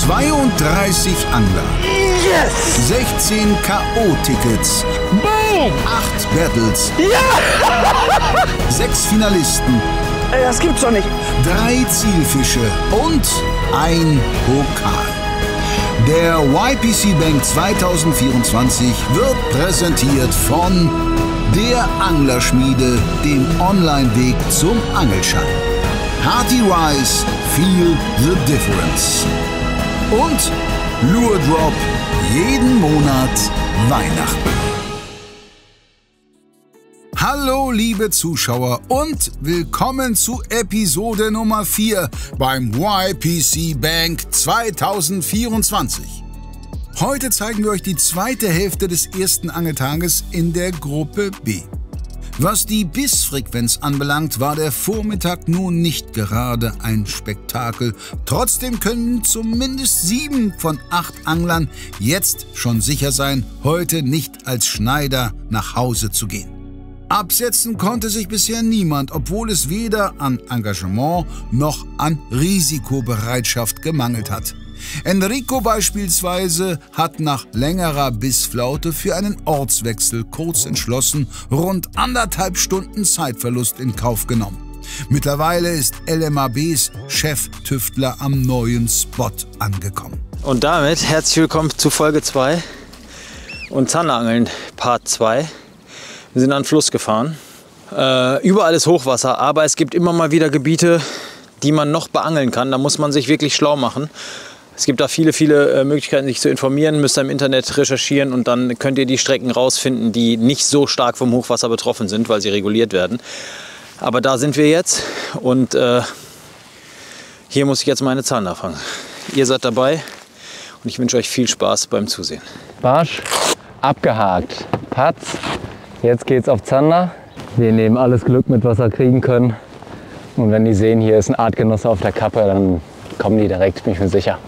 32 Angler. Yes! 16 K.O.-Tickets. Boom! 8 Battles. Ja! 6 Finalisten. Das gibt's doch nicht. 3 Zielfische und ein Pokal. Der YPC Bank 2024 wird präsentiert von der Anglerschmiede, dem Online-Weg zum Angelschein. Hearty Rice, feel the difference. Und Lure Drop, jeden Monat Weihnachten. Hallo liebe Zuschauer und willkommen zu Episode Nummer 4 beim YPC Bank 2024. Heute zeigen wir euch die zweite Hälfte des ersten Angeltages in der Gruppe B. Was die Bissfrequenz anbelangt, war der Vormittag nun nicht gerade ein Spektakel. Trotzdem können zumindest 7 von 8 Anglern jetzt schon sicher sein, heute nicht als Schneider nach Hause zu gehen. Absetzen konnte sich bisher niemand, obwohl es weder an Engagement noch an Risikobereitschaft gemangelt hat. Enrico beispielsweise hat nach längerer Bissflaute für einen Ortswechsel kurz entschlossen rund 1,5 Stunden Zeitverlust in Kauf genommen. Mittlerweile ist LMABs Cheftüftler am neuen Spot angekommen. Und damit herzlich willkommen zu Folge 2 und Zanderangeln Part 2. Wir sind an den Fluss gefahren. Überall ist Hochwasser, aber es gibt immer mal wieder Gebiete, die man noch beangeln kann. Da muss man sich wirklich schlau machen. Es gibt da viele Möglichkeiten, sich zu informieren. Müsst ihr im Internet recherchieren und dann könnt ihr die Strecken rausfinden, die nicht so stark vom Hochwasser betroffen sind, weil sie reguliert werden. Aber da sind wir jetzt und hier muss ich jetzt meine Zander fangen. Ihr seid dabei und ich wünsche euch viel Spaß beim Zusehen. Barsch abgehakt. Patz. Jetzt geht's auf Zander. Wir nehmen alles Glück mit, was wir kriegen können. Und wenn die sehen, hier ist ein Artgenosse auf der Kappe, dann kommen die direkt, bin ich mir sicher.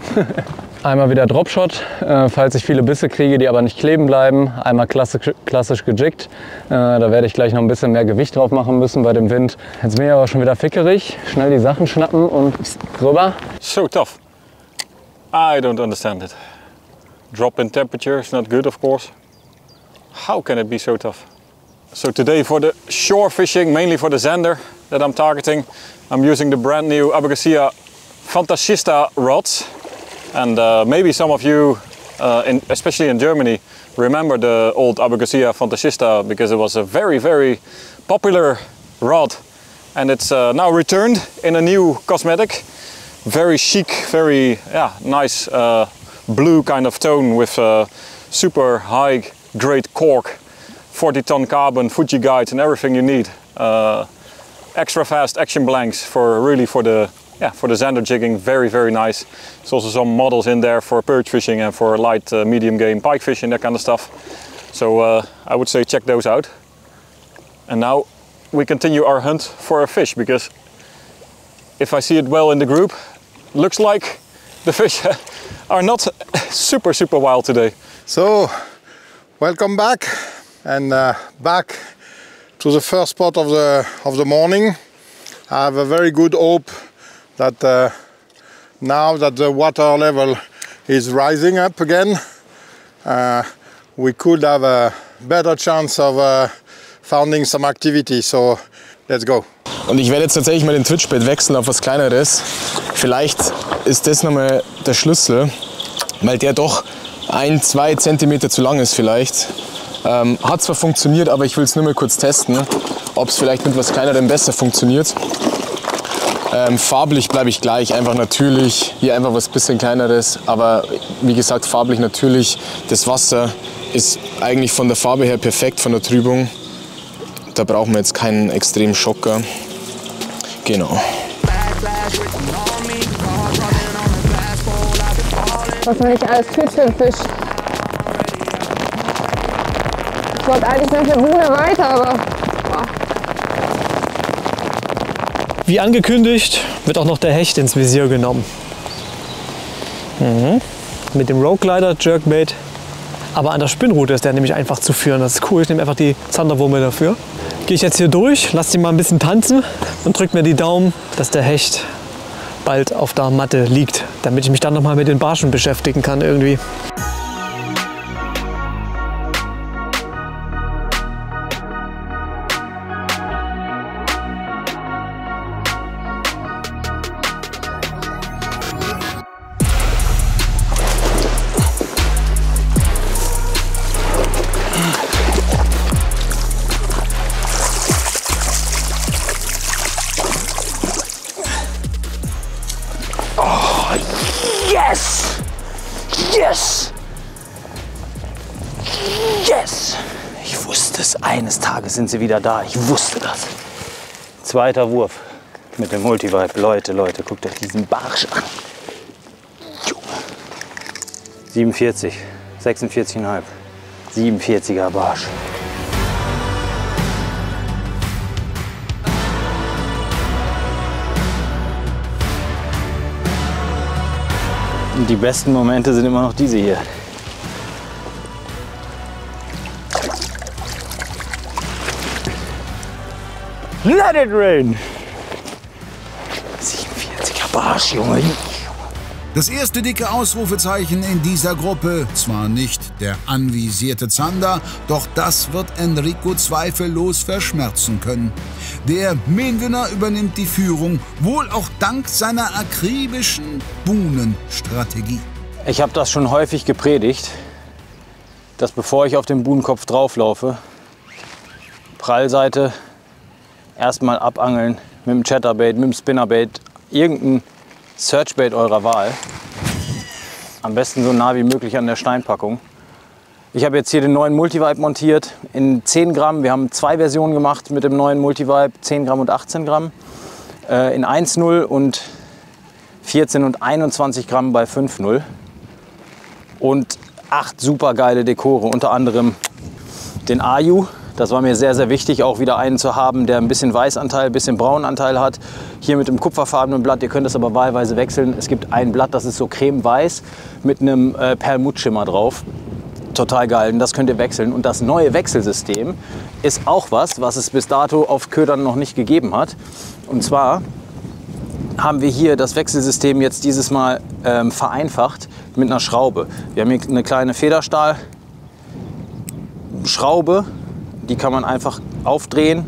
Einmal wieder Dropshot, falls ich viele Bisse kriege, die aber nicht kleben bleiben. Einmal klassisch gejiggt. Da werde ich gleich noch ein bisschen mehr Gewicht drauf machen müssen bei dem Wind. Jetzt bin ich aber schon wieder fickerig. Schnell die Sachen schnappen und rüber. So tough. I don't understand it. Drop in temperature is not good, of course. How can it be so tough? So today for the shore fishing, mainly for the zander that I'm targeting, I'm using the brand new Abergasia Fantasista rods. And maybe some of you, especially in Germany, remember the old Abergasia Fantasista because it was a very popular rod. And it's now returned in a new cosmetic. Very chic, very nice blue kind of tone with super high grade cork. 40-ton carbon, Fuji guides and everything you need. Extra fast action blanks for the zander jigging, very nice. There's also some models in there for perch fishing and for light medium game pike fishing, that kind of stuff. So I would say check those out. And now we continue our hunt for a fish, because if I see it well in the group, looks like the fish are not super wild today. So welcome back. And back to the first spot of the morning. I have a very good hope that now that the water level is rising up again, we could have a better chance of finding some activity. So let's go. Und ich werde jetzt tatsächlich mal den Twitchbait wechseln auf was Kleineres. Vielleicht ist das nochmal der Schlüssel, weil der doch 1-2 Zentimeter zu lang ist vielleicht. Hat zwar funktioniert, aber ich will es nur mal kurz testen, ob es vielleicht mit was Kleinerem besser funktioniert. Farblich bleibe ich gleich, einfach natürlich, hier einfach was bisschen Kleineres, aber wie gesagt farblich natürlich. Das Wasser ist eigentlich von der Farbe her perfekt, von der Trübung. Da brauchen wir jetzt keinen extremen Schocker. Genau. Was man nicht alles tut für den Fisch. Ich wollte eigentlich noch eine Bude weiter, aber... Boah. Wie angekündigt wird auch noch der Hecht ins Visier genommen. Mit dem Rogue Glider Jerkbait. Aber an der Spinnrute ist der nämlich einfach zu führen. Das ist cool, ich nehme einfach die Zanderwurme dafür. Gehe ich jetzt hier durch, lasse die mal ein bisschen tanzen und drücke mir die Daumen, dass der Hecht bald auf der Matte liegt, damit ich mich dann nochmal mit den Barschen beschäftigen kann irgendwie. Yes! Yes! Yes! Ich wusste es. Eines Tages sind sie wieder da. Ich wusste das. Zweiter Wurf mit dem Multivibe. Leute, guckt euch diesen Barsch an. 47, 46,5. 47er Barsch. Und die besten Momente sind immer noch diese hier. Let it rain! 47er Barsch, Junge. Das erste dicke Ausrufezeichen in dieser Gruppe, zwar nicht der anvisierte Zander, doch das wird Enrico zweifellos verschmerzen können. Der Main-Winner übernimmt die Führung, wohl auch dank seiner akribischen Buhnenstrategie. Ich habe das schon häufig gepredigt, dass bevor ich auf den Buhnenkopf drauflaufe, Prallseite erstmal abangeln mit dem Chatterbait, mit dem Spinnerbait, irgendein Searchbait eurer Wahl. Am besten so nah wie möglich an der Steinpackung. Ich habe jetzt hier den neuen Multivibe montiert in 10 Gramm. Wir haben 2 Versionen gemacht mit dem neuen Multivibe, 10 Gramm und 18 Gramm. In 1,0 und 14 und 21 Gramm bei 5,0. Und 8 super geile Dekore, unter anderem den Ayu. Das war mir sehr, sehr wichtig, auch wieder einen zu haben, der ein bisschen Weißanteil, ein bisschen Braunanteil hat. Hier mit dem kupferfarbenen Blatt, ihr könnt es aber wahlweise wechseln. Es gibt ein Blatt, das ist so cremeweiß mit einem Perlmuttschimmer drauf. Total geil, und das könnt ihr wechseln. Und das neue Wechselsystem ist auch was es bis dato auf Ködern noch nicht gegeben hat. Und zwar haben wir hier das Wechselsystem jetzt dieses Mal vereinfacht mit einer Schraube. Wir haben hier eine kleine Federstahlschraube. Die kann man einfach aufdrehen,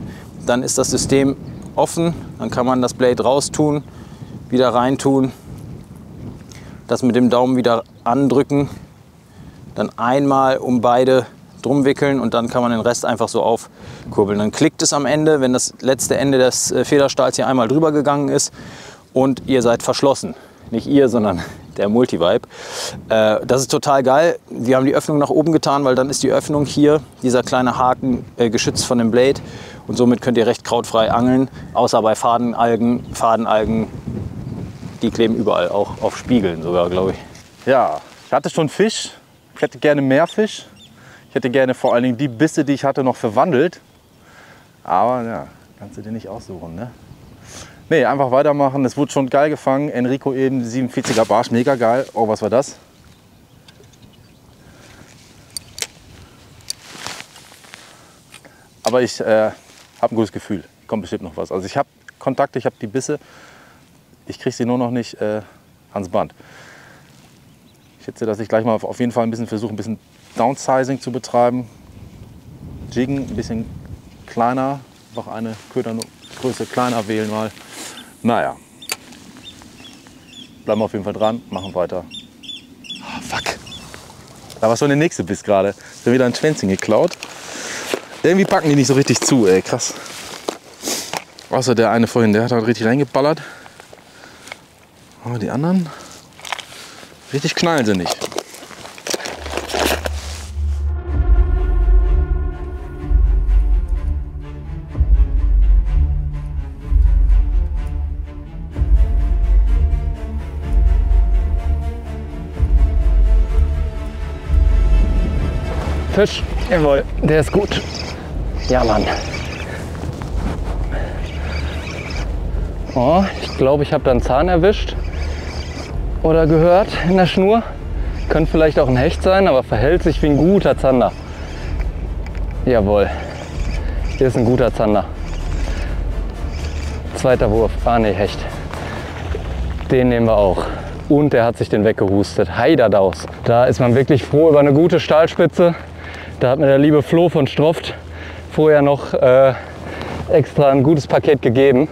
dann ist das System offen, dann kann man das Blade raustun, wieder reintun, das mit dem Daumen wieder andrücken, dann einmal um beide drum wickeln und dann kann man den Rest einfach so aufkurbeln. Dann klickt es am Ende, wenn das letzte Ende des Federstahls hier einmal drüber gegangen ist und ihr seid verschlossen. Nicht ihr, sondern der Multivibe. Das ist total geil. Wir haben die Öffnung nach oben getan, weil dann ist die Öffnung hier, dieser kleine Haken, geschützt von dem Blade. Und somit könnt ihr recht krautfrei angeln, außer bei Fadenalgen. Fadenalgen, die kleben überall, auch auf Spiegeln sogar, glaube ich. Ja, ich hatte schon Fisch. Ich hätte gerne mehr Fisch. Ich hätte gerne vor allen Dingen die Bisse, die ich hatte, noch verwandelt. Aber ja, kannst du dir nicht aussuchen, ne? Nee, einfach weitermachen. Es wurde schon geil gefangen. Enrico eben 47er Barsch, mega geil. Oh, was war das? Aber ich habe ein gutes Gefühl. Kommt bestimmt noch was. Also ich habe Kontakte, ich habe die Bisse. Ich kriege sie nur noch nicht ans Band. Ich schätze, dass ich gleich mal auf jeden Fall ein bisschen versuche, ein bisschen Downsizing zu betreiben. Jiggen ein bisschen kleiner, einfach eine Ködergröße kleiner wählen mal. Naja, bleiben wir auf jeden Fall dran, machen weiter. Oh, fuck. Da war schon der nächste Biss gerade. Ich habe wieder ein Schwänzchen geklaut. Irgendwie packen die nicht so richtig zu, ey, krass. Außer der eine vorhin, der hat halt richtig reingeballert. Aber die anderen, richtig knallen sie nicht. Fisch, jawohl, der ist gut. Ja, Mann. Oh, ich glaube, ich habe da einen Zahn erwischt oder gehört in der Schnur. Könnte vielleicht auch ein Hecht sein, aber verhält sich wie ein guter Zander. Jawohl, hier ist ein guter Zander. Zweiter Wurf, ah ne, Hecht. Den nehmen wir auch. Und der hat sich den weggehustet. Heiderdaus. Da ist man wirklich froh über eine gute Stahlspitze. Da hat mir der liebe Flo von Stroft vorher noch extra ein gutes Paket gegeben,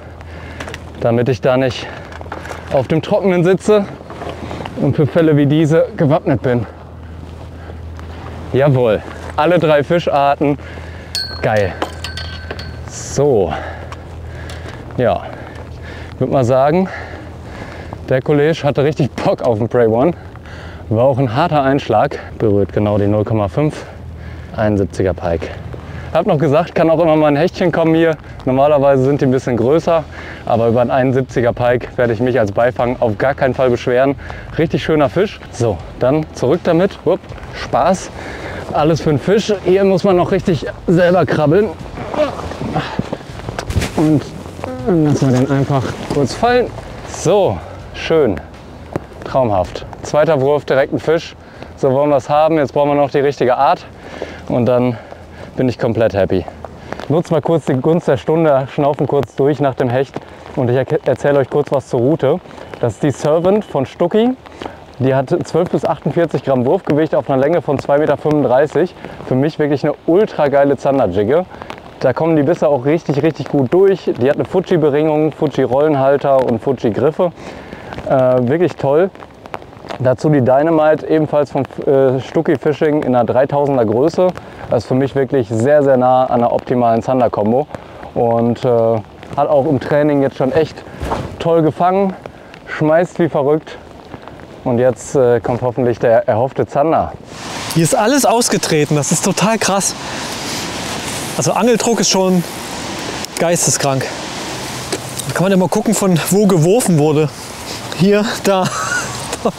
damit ich da nicht auf dem Trockenen sitze und für Fälle wie diese gewappnet bin. Jawohl, alle 3 Fischarten. Geil. So. Ja, ich würde mal sagen, der Kollege hatte richtig Bock auf den Prey One. War auch ein harter Einschlag. Berührt genau die 0,5. 71er Pike. Hab noch gesagt, kann auch immer mal ein Hechtchen kommen hier. Normalerweise sind die ein bisschen größer, aber über einen 71er Pike werde ich mich als Beifang auf gar keinen Fall beschweren. Richtig schöner Fisch. So, dann zurück damit. Upp, Spaß. Alles für den Fisch. Hier muss man noch richtig selber krabbeln. Und dann lassen wir den einfach kurz fallen. So, schön. Traumhaft. Zweiter Wurf, direkt ein Fisch. So wollen wir es haben. Jetzt brauchen wir noch die richtige Art. Und dann bin ich komplett happy. Nutzt mal kurz die Gunst der Stunde, schnaufen kurz durch nach dem Hecht und ich erzähle euch kurz was zur Route. Das ist die Servant von Stucki. Die hat 12 bis 48 Gramm Wurfgewicht auf einer Länge von 2,35 Meter. Für mich wirklich eine ultra geile Zanderjigge. Da kommen die Bisse auch richtig gut durch. Die hat eine Fuji-Beringung, Fuji-Rollenhalter und Fuji-Griffe. Wirklich toll. Dazu die Dynamite, ebenfalls vom Stucki Fishing in einer 3000er Größe. Das ist für mich wirklich sehr nah an einer optimalen Zander-Kombo. Und hat auch im Training jetzt schon echt toll gefangen, schmeißt wie verrückt. Und jetzt kommt hoffentlich der erhoffte Zander. Hier ist alles ausgetreten, das ist total krass. Also Angeldruck ist schon geisteskrank. Da kann man immer gucken, von wo geworfen wurde. Hier, da, dort.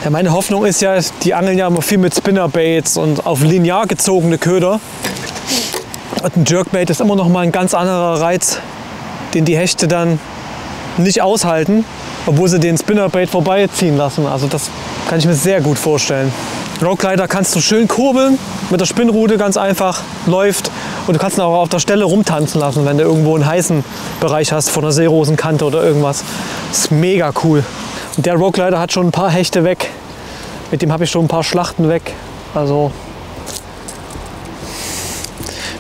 Ja, meine Hoffnung ist ja, die angeln ja immer viel mit Spinnerbaits und auf linear gezogene Köder. Und ein Jerkbait ist immer noch mal ein ganz anderer Reiz, den die Hechte dann nicht aushalten, obwohl sie den Spinnerbait vorbeiziehen lassen. Also das kann ich mir sehr gut vorstellen. Rogueglider kannst du schön kurbeln, mit der Spinnrute ganz einfach, läuft. Und du kannst ihn auch auf der Stelle rumtanzen lassen, wenn du irgendwo einen heißen Bereich hast, von der Seerosenkante oder irgendwas. Das ist mega cool. Und der Rogueglider hat schon ein paar Hechte weg. Mit dem habe ich schon ein paar Schlachten weg. Also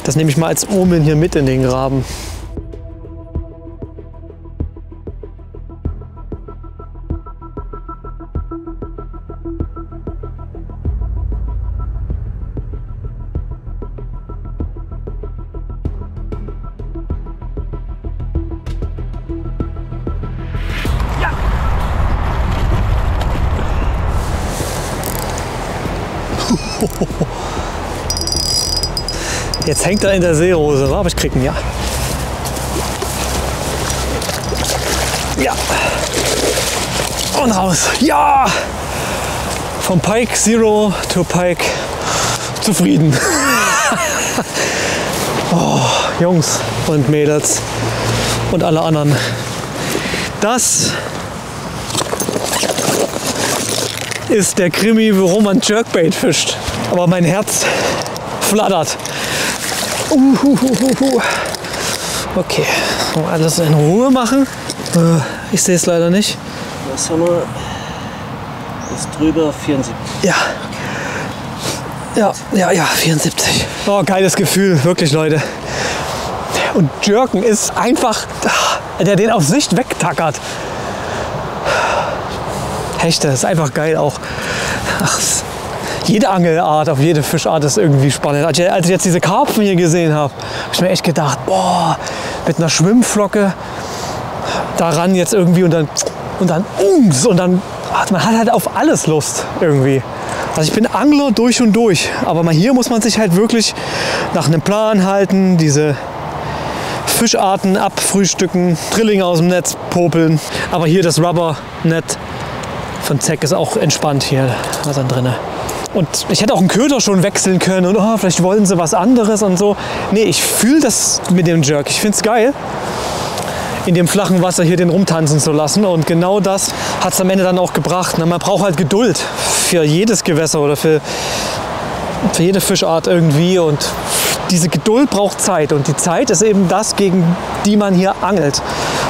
das nehme ich mal als Omen hier mit in den Graben. Jetzt hängt er in der Seerose, aber ich krieg ihn ja. Ja. Und raus. Ja! Vom Pike Zero to Pike zufrieden. Oh, Jungs und Mädels und alle anderen. Das ist der Krimi, warum man Jerkbait fischt. Aber mein Herz flattert. Okay, alles in Ruhe machen. Ich sehe es leider nicht. Was haben wir? Ist drüber 74. Ja, 74. Oh, geiles Gefühl, wirklich, Leute. Und Jerken ist einfach, der den auf Sicht wegtackert. Hechte, ist einfach geil auch. Ach, jede Angelart, auf jede Fischart ist irgendwie spannend. Als ich jetzt diese Karpfen hier gesehen habe, habe ich mir echt gedacht, boah, mit einer Schwimmflocke daran jetzt irgendwie und dann und dann man hat halt auf alles Lust irgendwie. Also ich bin Angler durch und durch, aber hier muss man sich halt wirklich nach einem Plan halten, diese Fischarten abfrühstücken, Drillinge aus dem Netz popeln. Aber hier das Rubber-Net von Zeck ist auch entspannt hier, was dann drin. Und ich hätte auch einen Köder schon wechseln können und oh, vielleicht wollen sie was anderes und so. Nee, ich fühle das mit dem Jerk. Ich finde es geil, in dem flachen Wasser hier den rumtanzen zu lassen. Und genau das hat es am Ende dann auch gebracht. Man braucht halt Geduld für jedes Gewässer oder für jede Fischart irgendwie. Und diese Geduld braucht Zeit. Und die Zeit ist eben das, gegen die man hier angelt.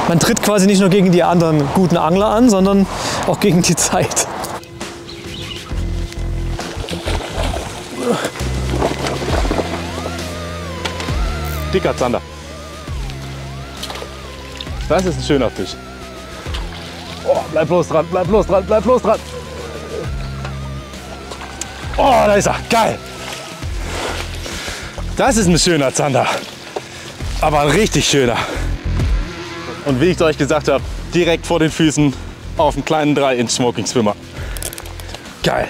Man tritt quasi nicht nur gegen die anderen guten Angler an, sondern auch gegen die Zeit. Dicker Zander. Das ist ein schöner Fisch. Oh, bleib bloß dran, bleib bloß dran, bleib bloß dran. Oh, da ist er. Geil. Das ist ein schöner Zander. Aber ein richtig schöner. Und wie ich euch gesagt habe, direkt vor den Füßen auf einen kleinen 3-Inch Smoking Swimmer. Geil.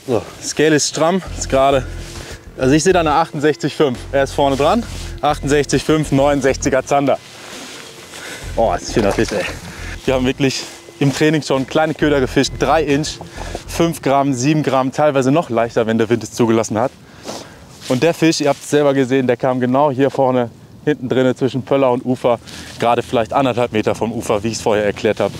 So, Scale ist stramm, ist gerade. Also ich sehe da eine 68,5. Er ist vorne dran. 68,5, 69er Zander. Oh, das ist ein schöner Fisch, ey. Wir haben wirklich im Training schon kleine Köder gefischt. 3 Inch, 5 Gramm, 7 Gramm, teilweise noch leichter, wenn der Wind es zugelassen hat. Und der Fisch, ihr habt es selber gesehen, der kam genau hier vorne, hinten drin zwischen Pöller und Ufer. Gerade vielleicht 1,5 Meter vom Ufer, wie ich es vorher erklärt habe.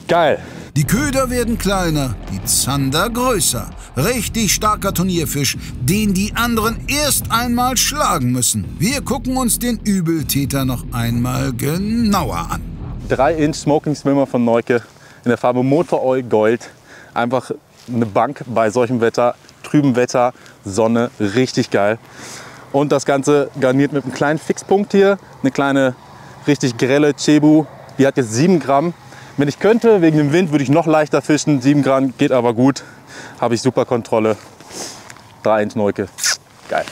Geil. Die Köder werden kleiner, die Zander größer. Richtig starker Turnierfisch, den die anderen erst einmal schlagen müssen. Wir gucken uns den Übeltäter noch einmal genauer an. 3-Inch Smoking Swimmer von Neuke in der Farbe Motor Oil Gold. Einfach eine Bank bei solchem Wetter, trübem Wetter, Sonne, richtig geil. Und das Ganze garniert mit einem kleinen Fixpunkt hier, eine kleine richtig grelle Cebu. Die hat jetzt 7 Gramm. Wenn ich könnte, wegen dem Wind, würde ich noch leichter fischen. 7 Gramm geht aber gut. Habe ich super Kontrolle. 3-Inch Neuke. Geil.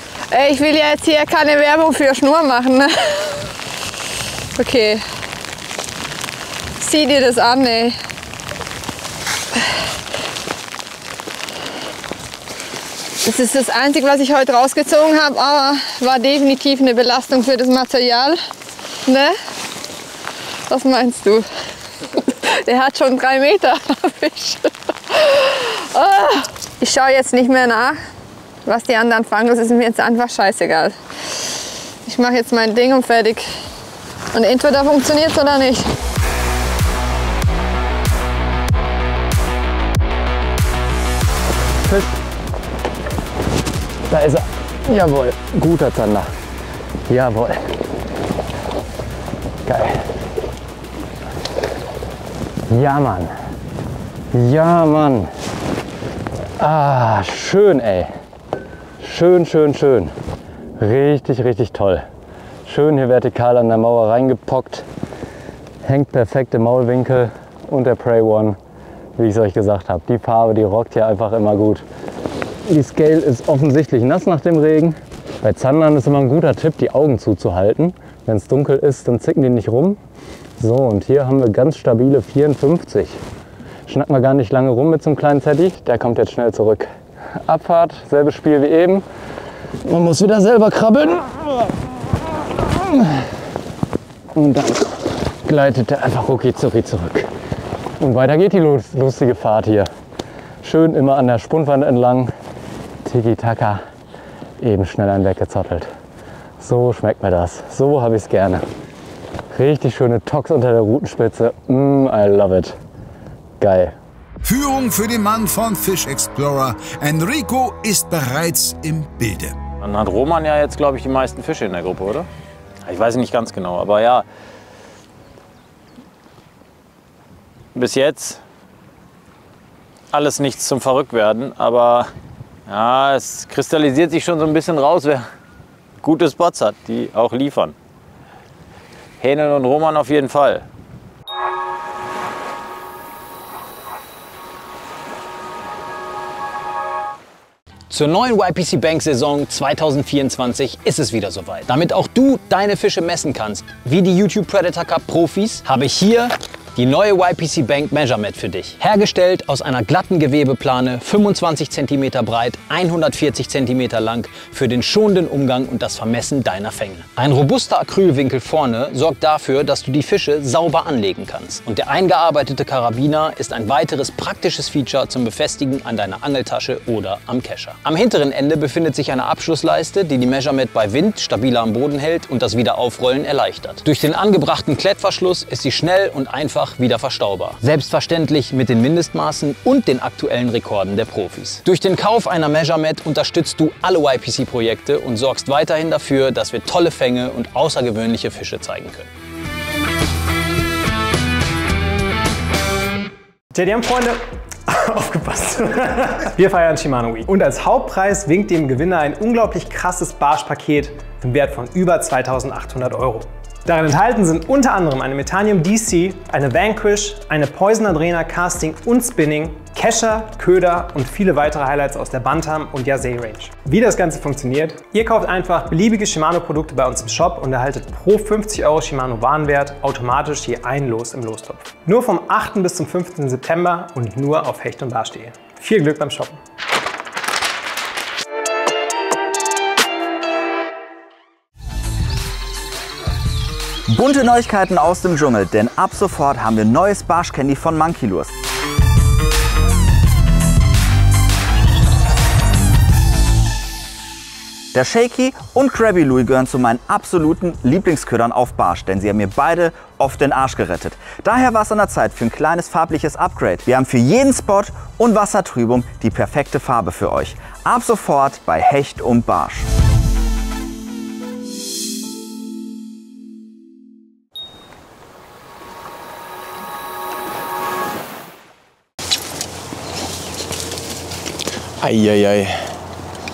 Ich will ja jetzt hier keine Werbung für Schnur machen, ne? Okay. Sieh dir das an, ey. Das ist das Einzige, was ich heute rausgezogen habe, aber war definitiv eine Belastung für das Material. Ne? Was meinst du? Der hat schon 3 Meter Fisch. Ich schaue jetzt nicht mehr nach, was die anderen fangen. Das ist mir jetzt einfach scheißegal. Ich mache jetzt mein Ding und fertig. Und entweder funktioniert es oder nicht. Fisch. Da ist er. Jawohl. Guter Zander. Jawohl. Geil. Ja, Mann. Ja, Mann. Ah, schön, ey. Schön, schön, schön. Richtig, richtig toll. Schön hier vertikal an der Mauer reingepockt. Hängt perfekt im Maulwinkel und der Prey One, wie ich es euch gesagt habe. Die Farbe, die rockt hier einfach immer gut. Die Scale ist offensichtlich nass nach dem Regen. Bei Zandern ist immer ein guter Tipp, die Augen zuzuhalten. Wenn es dunkel ist, dann zicken die nicht rum. So, und hier haben wir ganz stabile 54. Schnacken wir gar nicht lange rum mit so einem kleinen Zeddy. Der kommt jetzt schnell zurück. Abfahrt, selbes Spiel wie eben. Man muss wieder selber krabbeln. Und dann gleitet er einfach rucki-zucki zurück. Und weiter geht die lustige Fahrt hier. Schön immer an der Spundwand entlang. Tiki-Taka. Eben schnell einen weggezottelt. So schmeckt mir das. So habe ich es gerne. Richtig schöne Tox unter der Rutenspitze. I love it. Geil. Führung für den Mann von Fish Explorer. Enrico ist bereits im Bilde. Dann hat Roman ja jetzt, glaube ich, die meisten Fische in der Gruppe, oder? Ich weiß nicht ganz genau, aber ja. Bis jetzt alles nichts zum Verrücktwerden, aber ja, es kristallisiert sich schon so ein bisschen raus, wer gute Spots hat, die auch liefern. Hähnen und Roman auf jeden Fall. Zur neuen YPC Bank Saison 2024 ist es wieder soweit. Damit auch du deine Fische messen kannst, wie die YouTube Predator Cup Profis, habe ich hier die neue YPC Bank Measurement für dich. Hergestellt aus einer glatten Gewebeplane, 25 cm breit, 140 cm lang, für den schonenden Umgang und das Vermessen deiner Fänge. Ein robuster Acrylwinkel vorne sorgt dafür, dass du die Fische sauber anlegen kannst. Und der eingearbeitete Karabiner ist ein weiteres praktisches Feature zum Befestigen an deiner Angeltasche oder am Kescher. Am hinteren Ende befindet sich eine Abschlussleiste, die die Measurement bei Wind stabiler am Boden hält und das Wiederaufrollen erleichtert. Durch den angebrachten Klettverschluss ist sie schnell und einfach wieder verstaubar. Selbstverständlich mit den Mindestmaßen und den aktuellen Rekorden der Profis. Durch den Kauf einer Measurement unterstützt du alle YPC-Projekte und sorgst weiterhin dafür, dass wir tolle Fänge und außergewöhnliche Fische zeigen können. JDM-Freunde, aufgepasst. Wir feiern Shimano Week. Und als Hauptpreis winkt dem Gewinner ein unglaublich krasses Barsch-Paket im Wert von über 2.800 €. Darin enthalten sind unter anderem eine Metanium DC, eine Vanquish, eine Poison Adrena Casting und Spinning, Kescher, Köder und viele weitere Highlights aus der Bantam und Yasei Range. Wie das Ganze funktioniert: Ihr kauft einfach beliebige Shimano-Produkte bei uns im Shop und erhaltet pro 50 € Shimano Warenwert automatisch je ein Los im Lostopf. Nur vom 8. bis zum 15. September und nur auf hechtundbarsch.de. Viel Glück beim Shoppen! Bunte Neuigkeiten aus dem Dschungel, denn ab sofort haben wir neues Barsch-Candy von Monkey Lures. Der Shaky und Krabby Louie gehören zu meinen absoluten Lieblingsködern auf Barsch, denn sie haben mir beide oft den Arsch gerettet. Daher war es an der Zeit für ein kleines farbliches Upgrade. Wir haben für jeden Spot und Wassertrübung die perfekte Farbe für euch. Ab sofort bei Hecht und Barsch. Eieiei.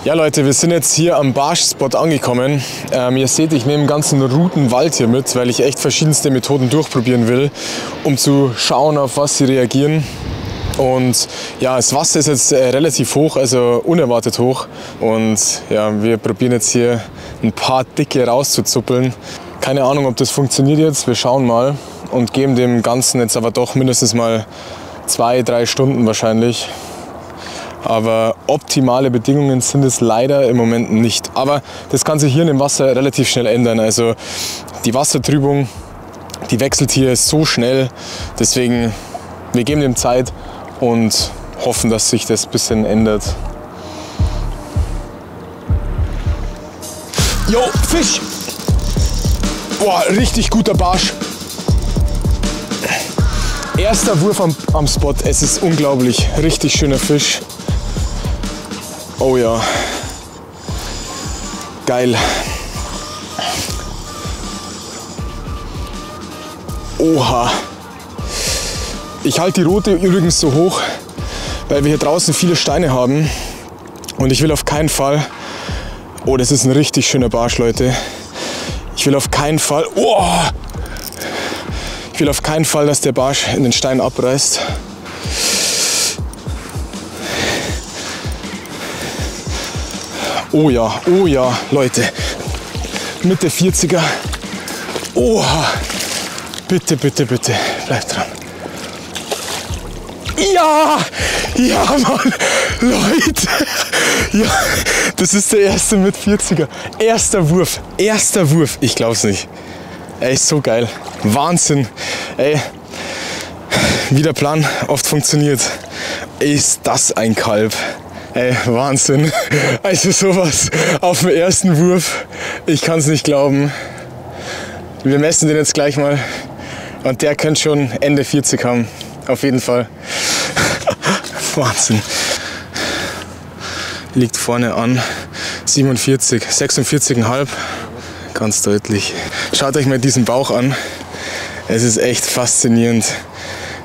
Ja Leute, wir sind jetzt hier am Barsch-Spot angekommen. Ihr seht, ich nehme den ganzen Routenwald hier mit, weil ich echt verschiedenste Methoden durchprobieren will, um zu schauen, auf was sie reagieren. Und ja, das Wasser ist jetzt relativ hoch, also unerwartet hoch. Und ja, wir probieren jetzt hier ein paar Dicke rauszuzuppeln. Keine Ahnung, ob das funktioniert jetzt, wir schauen mal. Und geben dem Ganzen jetzt aber doch mindestens mal 2-3 Stunden wahrscheinlich. Aber optimale Bedingungen sind es leider im Moment nicht. Aber das kann sich hier in dem Wasser relativ schnell ändern. Also die Wassertrübung, die wechselt hier so schnell. Deswegen, wir geben dem Zeit und hoffen, dass sich das ein bisschen ändert. Jo, Fisch! Boah, richtig guter Barsch. Erster Wurf am Spot, es ist unglaublich. Richtig schöner Fisch. Oh ja, geil. Oha. Ich halte die Rote übrigens so hoch, weil wir hier draußen viele Steine haben. Und ich will auf keinen Fall... Oh, das ist ein richtig schöner Barsch, Leute. Ich will auf keinen Fall... Oh! Ich will auf keinen Fall, dass der Barsch in den Stein abreißt. Oh ja, Leute. Mitte 40er. Oha. Bitte, bitte, bitte. Bleibt dran. Ja! Ja, Mann! Leute! Ja, das ist der erste mit 40er. Erster Wurf. Erster Wurf. Ich glaub's nicht. Ey, ist so geil. Wahnsinn. Ey, wie der Plan oft funktioniert. Ist das ein Kalb? Ey, Wahnsinn. Also sowas auf den ersten Wurf. Ich kann es nicht glauben. Wir messen den jetzt gleich mal. Und der könnte schon Ende 40 haben. Auf jeden Fall. Wahnsinn. Liegt vorne an 47, 46,5. Ganz deutlich. Schaut euch mal diesen Bauch an. Es ist echt faszinierend,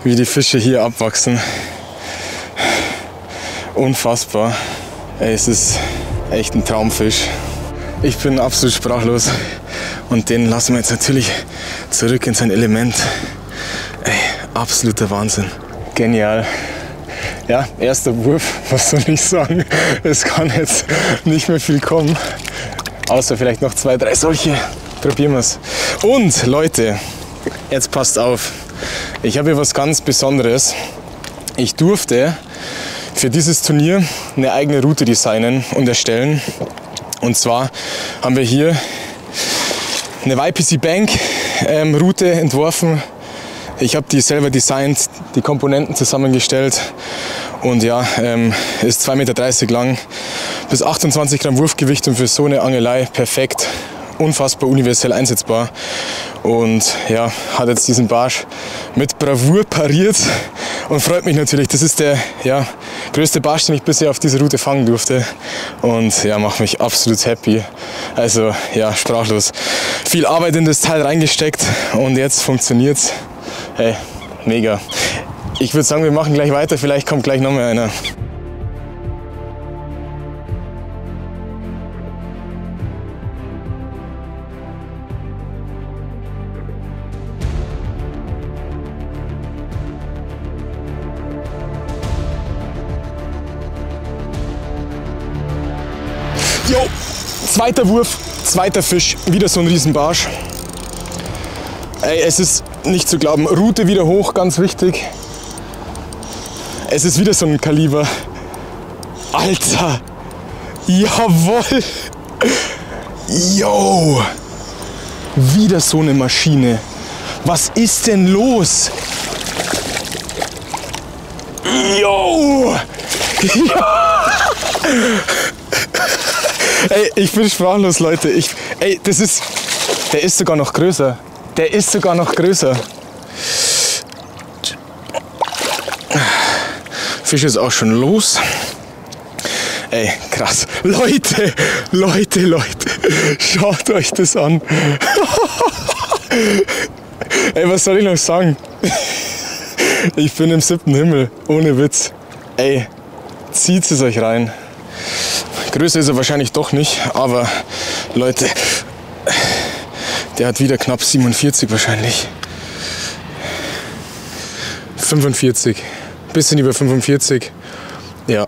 wie die Fische hier abwachsen. Unfassbar. Ey, es ist echt ein Traumfisch. Ich bin absolut sprachlos. Und den lassen wir jetzt natürlich zurück in sein Element. Ey, absoluter Wahnsinn. Genial. Ja, erster Wurf, was soll ich sagen? Es kann jetzt nicht mehr viel kommen. Außer vielleicht noch 2, 3 solche. Probieren wir es. Und Leute, jetzt passt auf. Ich habe hier was ganz Besonderes. Ich durfte für dieses Turnier eine eigene Route designen und erstellen. Und zwar haben wir hier eine YPC Bank Route entworfen. Ich habe die selber designt, die Komponenten zusammengestellt und ja, ist 2,30 Meter lang, bis 28 Gramm Wurfgewicht und für so eine Angelei perfekt, unfassbar universell einsetzbar. Und ja, hat jetzt diesen Barsch mit Bravour pariert und freut mich natürlich. Das ist der größte Barsch, den ich bisher auf dieser Route fangen durfte und ja, macht mich absolut happy. Also ja, sprachlos. Viel Arbeit in das Teil reingesteckt und jetzt funktioniert's. Hey, mega. Ich würde sagen, wir machen gleich weiter, vielleicht kommt gleich noch mal einer. Jo, zweiter Wurf, zweiter Fisch, wieder so ein Riesenbarsch. Ey, es ist nicht zu glauben. Rute wieder hoch, ganz wichtig. Es ist wieder so ein Kaliber. Alter, jawohl. Yo, wieder so eine Maschine. Was ist denn los? Yo, ja. Ey, ich bin sprachlos, Leute. Ey, der ist sogar noch größer. Der ist sogar noch größer. Fisch ist auch schon los. Ey, krass. Leute, schaut euch das an. Ey, was soll ich noch sagen? Ich bin im 7. Himmel, ohne Witz. Ey, zieht es euch rein. Größer ist er wahrscheinlich doch nicht, aber Leute, der hat wieder knapp 47 wahrscheinlich. 45, bisschen über 45. Ja,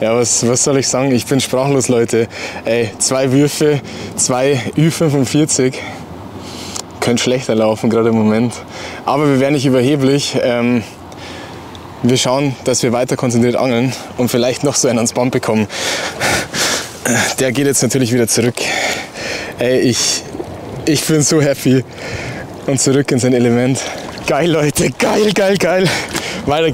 was soll ich sagen? Ich bin sprachlos, Leute. Ey, 2 Würfe, 2 Ü45. Könnte schlechter laufen gerade im Moment. Aber wir werden nicht überheblich. Wir schauen, dass wir weiter konzentriert angeln und vielleicht noch so einen ans Band bekommen. Der geht jetzt natürlich wieder zurück. Ey, ich bin so happy und zurück in sein Element. Geil, Leute, geil. Weiter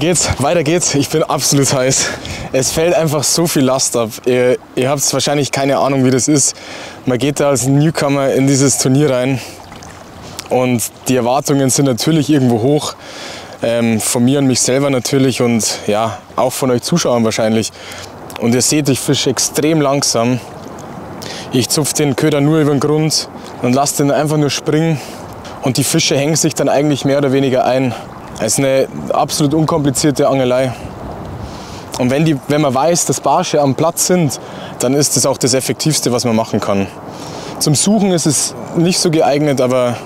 geht's. Ich bin absolut heiß. Es fällt einfach so viel Last ab. Ihr habt wahrscheinlich keine Ahnung, wie das ist. Man geht da als Newcomer in dieses Turnier rein und die Erwartungen sind natürlich irgendwo hoch. Von mir und mich selber natürlich und ja, auch von euch Zuschauern wahrscheinlich. Und ihr seht, ich fische extrem langsam. Ich zupfe den Köder nur über den Grund und lasse den einfach nur springen. Und die Fische hängen sich dann eigentlich mehr oder weniger ein. Es ist eine absolut unkomplizierte Angelei. Und wenn man weiß, dass Barsche am Platz sind, dann ist das auch das Effektivste, was man machen kann. Zum Suchen ist es nicht so geeignet, aber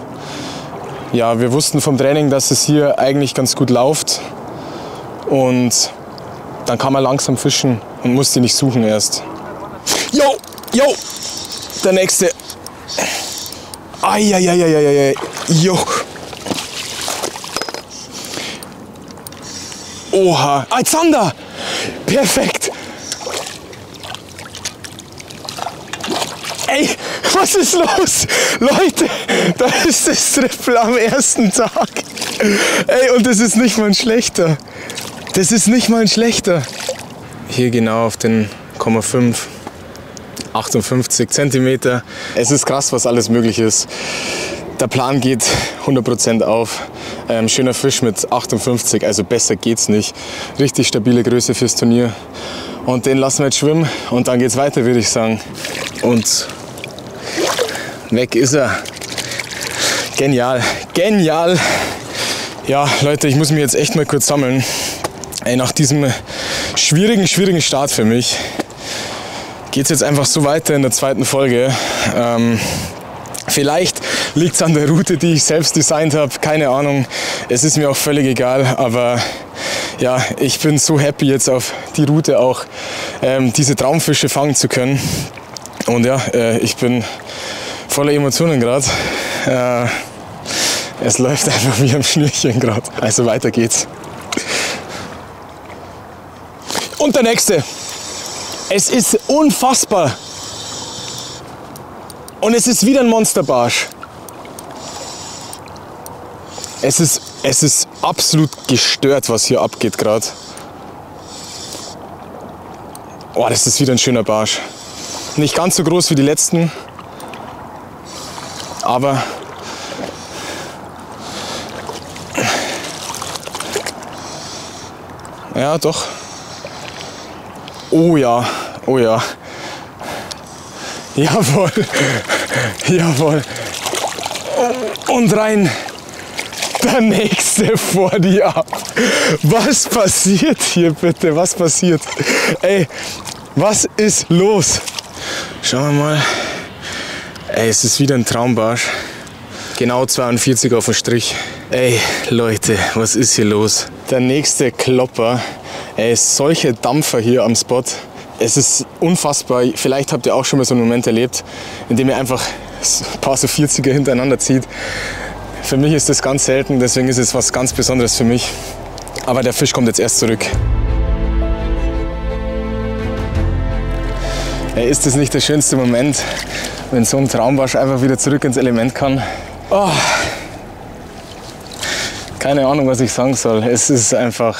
ja, wir wussten vom Training, dass es hier eigentlich ganz gut läuft. Und dann kann man langsam fischen und muss die nicht suchen erst. Jo, der nächste. Eieieiei, jo. Oha, ein Zander. Perfekt. Ey, was ist los? Leute, da ist das Triple am ersten Tag. Ey, und das ist nicht mal ein schlechter. Hier genau auf den 0,5, 58 cm. Es ist krass, was alles möglich ist. Der Plan geht 100% auf. Schöner Fisch mit 58, also besser geht's nicht. Richtig stabile Größe fürs Turnier. Und den lassen wir jetzt schwimmen und dann geht's weiter, würde ich sagen. Und weg ist er. Genial. Ja, Leute, ich muss mich jetzt echt mal kurz sammeln. Ey, nach diesem schwierigen Start für mich geht es jetzt einfach so weiter in der zweiten Folge. Vielleicht liegt es an der Route, die ich selbst designt habe, keine Ahnung. Es ist mir auch völlig egal, aber ja, ich bin so happy jetzt auf die Route auch diese Traumfische fangen zu können. Und ja, ich bin voller Emotionen gerade. Es läuft einfach wie am Schnürchen gerade. Also weiter geht's. Und der nächste. Es ist unfassbar. Und es ist wieder ein Monsterbarsch. Es ist absolut gestört, was hier abgeht gerade. Oh, das ist wieder ein schöner Barsch. Nicht ganz so groß wie die letzten, aber ja, doch. Oh ja, oh ja. Jawohl, jawohl. Und rein. Der nächste. nächste vor dir ab. Was passiert hier bitte? Was passiert? Ey, was ist los? Schauen wir mal. Ey, es ist wieder ein Traumbarsch. Genau 42 auf dem Strich. Ey, Leute, was ist hier los? Der nächste Klopper. Ey, solche Dampfer hier am Spot. Es ist unfassbar. Vielleicht habt ihr auch schon mal so einen Moment erlebt, in dem ihr einfach ein paar so 40er hintereinander zieht. Für mich ist das ganz selten, deswegen ist es was ganz Besonderes für mich. Aber der Fisch kommt jetzt erst zurück. Ey, ist das nicht der schönste Moment, wenn so ein Traumbarsch einfach wieder zurück ins Element kann? Oh. Keine Ahnung, was ich sagen soll. Es ist einfach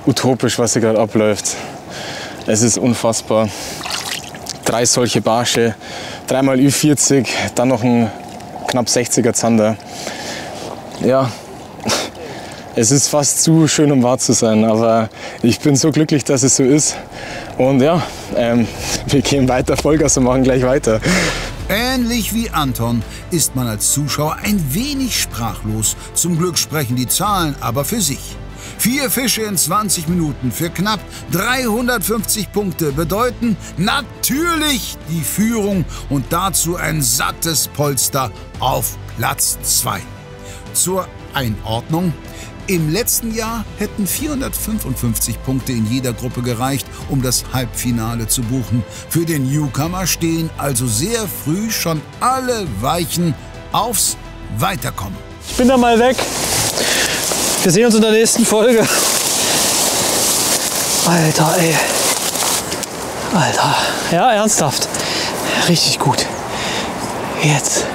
utopisch, was hier gerade abläuft. Es ist unfassbar. 3 solche Barsche, 3-mal Ü40, dann noch ein knapp 60er Zander. Ja, es ist fast zu schön, um wahr zu sein, aber ich bin so glücklich, dass es so ist. Und ja, wir gehen weiter Vollgas und machen gleich weiter. Ähnlich wie Anton ist man als Zuschauer ein wenig sprachlos. Zum Glück sprechen die Zahlen aber für sich. 4 Fische in 20 Minuten für knapp 350 Punkte bedeuten natürlich die Führung und dazu ein sattes Polster auf Platz 2. Zur Einordnung: Im letzten Jahr hätten 455 Punkte in jeder Gruppe gereicht, um das Halbfinale zu buchen. Für den Newcomer stehen also sehr früh schon alle Weichen aufs Weiterkommen. Ich bin da mal weg. Wir sehen uns in der nächsten Folge. Alter, ey. Alter. Ja, ernsthaft. Richtig gut. Jetzt.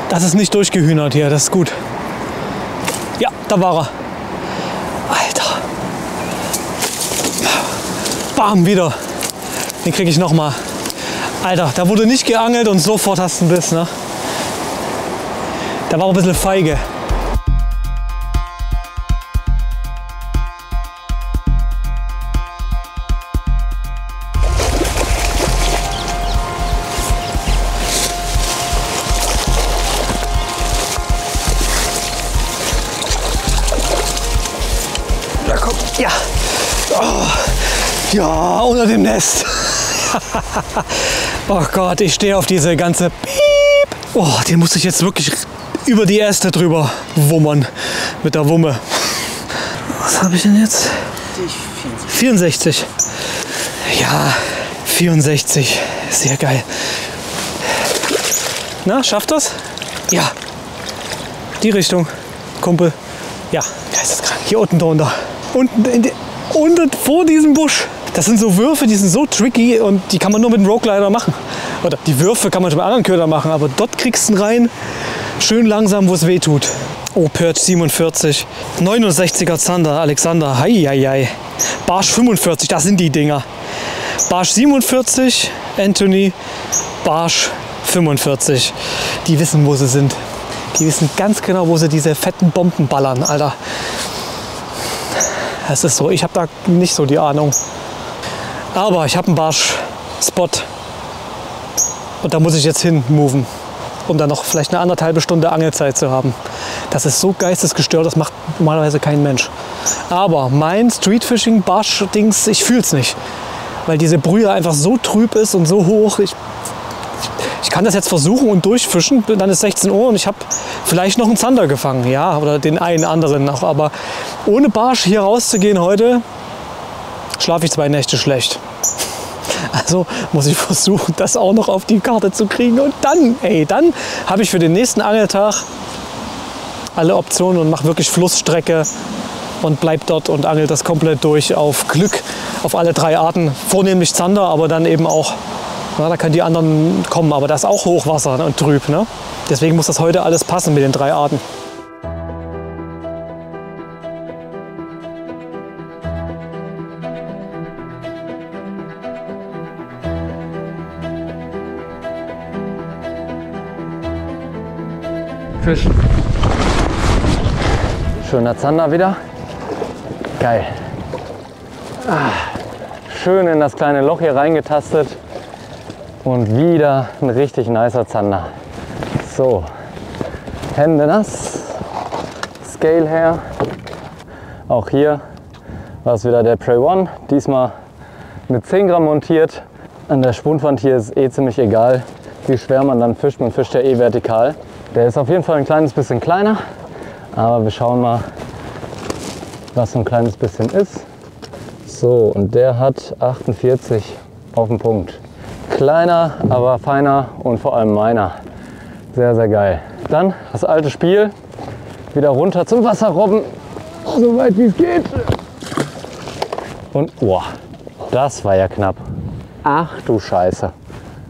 Das ist nicht durchgehühnert hier, das ist gut. Ja, da war er. Alter. Bam, wieder. Den kriege ich noch mal. Alter, da wurde nicht geangelt und sofort hast du einen Biss, ne? Da war auch ein bisschen feige. Ja. Oh. Ja, unter dem Nest. Oh Gott, ich stehe auf diese ganze Piep. Oh, den muss ich jetzt wirklich über die Äste drüber wummern. Mit der Wumme. Was habe ich denn jetzt? 64. Ja, 64. Sehr geil. Na, schafft das? Ja. Die Richtung, Kumpel. Ja, geisteskrank. Hier unten drunter. Unten vor diesem Busch. Das sind so Würfe, die sind so tricky und die kann man nur mit dem Roguelider machen. Oder die Würfe kann man schon mit anderen Ködern machen, aber dort kriegst du ihn rein. Schön langsam, wo es weh tut. Oh, Perch 47. 69er Zander, Alexander. Heieiei. Barsch 45, das sind die Dinger. Barsch 47, Anthony. Barsch 45. Die wissen, wo sie sind. Die wissen ganz genau, wo sie diese fetten Bomben ballern, Alter. Es ist so, ich habe da nicht so die Ahnung. Aber ich habe einen Barsch-Spot. Und da muss ich jetzt hin moven, um dann noch vielleicht eine 1,5 Stunde Angelzeit zu haben. Das ist so geistesgestört, das macht normalerweise kein Mensch. Aber mein Streetfishing-Barsch-Dings, ich fühle es nicht. Weil diese Brühe einfach so trüb ist und so hoch. Ich kann das jetzt versuchen und durchfischen, dann ist 16 Uhr und ich habe vielleicht noch einen Zander gefangen, ja, oder den einen anderen noch. Aber ohne Barsch hier rauszugehen heute, schlafe ich 2 Nächte schlecht. Also muss ich versuchen, das auch noch auf die Karte zu kriegen. Und dann, dann habe ich für den nächsten Angeltag alle Optionen und mache wirklich Flussstrecke und bleib dort und angelt das komplett durch auf Glück, auf alle 3 Arten. Vornehmlich Zander, aber dann eben auch, na, da können die anderen kommen, aber das ist auch Hochwasser und trüb. Ne? Deswegen muss das heute alles passen mit den 3 Arten. Fischen. Schöner Zander wieder. Geil. Schön in das kleine Loch hier reingetastet. Und wieder ein richtig nicer Zander. So, Hände nass. Scale her. Auch hier war es wieder der Prey One, diesmal mit 10 Gramm montiert. An der Spundwand hier ist eh ziemlich egal, wie schwer man dann fischt. Man fischt ja eh vertikal. Der ist auf jeden Fall ein kleines bisschen kleiner, aber wir schauen mal, was so ein kleines bisschen ist. So, und der hat 48 auf den Punkt. Kleiner, aber feiner und vor allem meiner. Sehr, sehr geil. Dann das alte Spiel. Wieder runter zum Wasserrobben, so weit wie es geht. Und boah, das war ja knapp. Ach du Scheiße.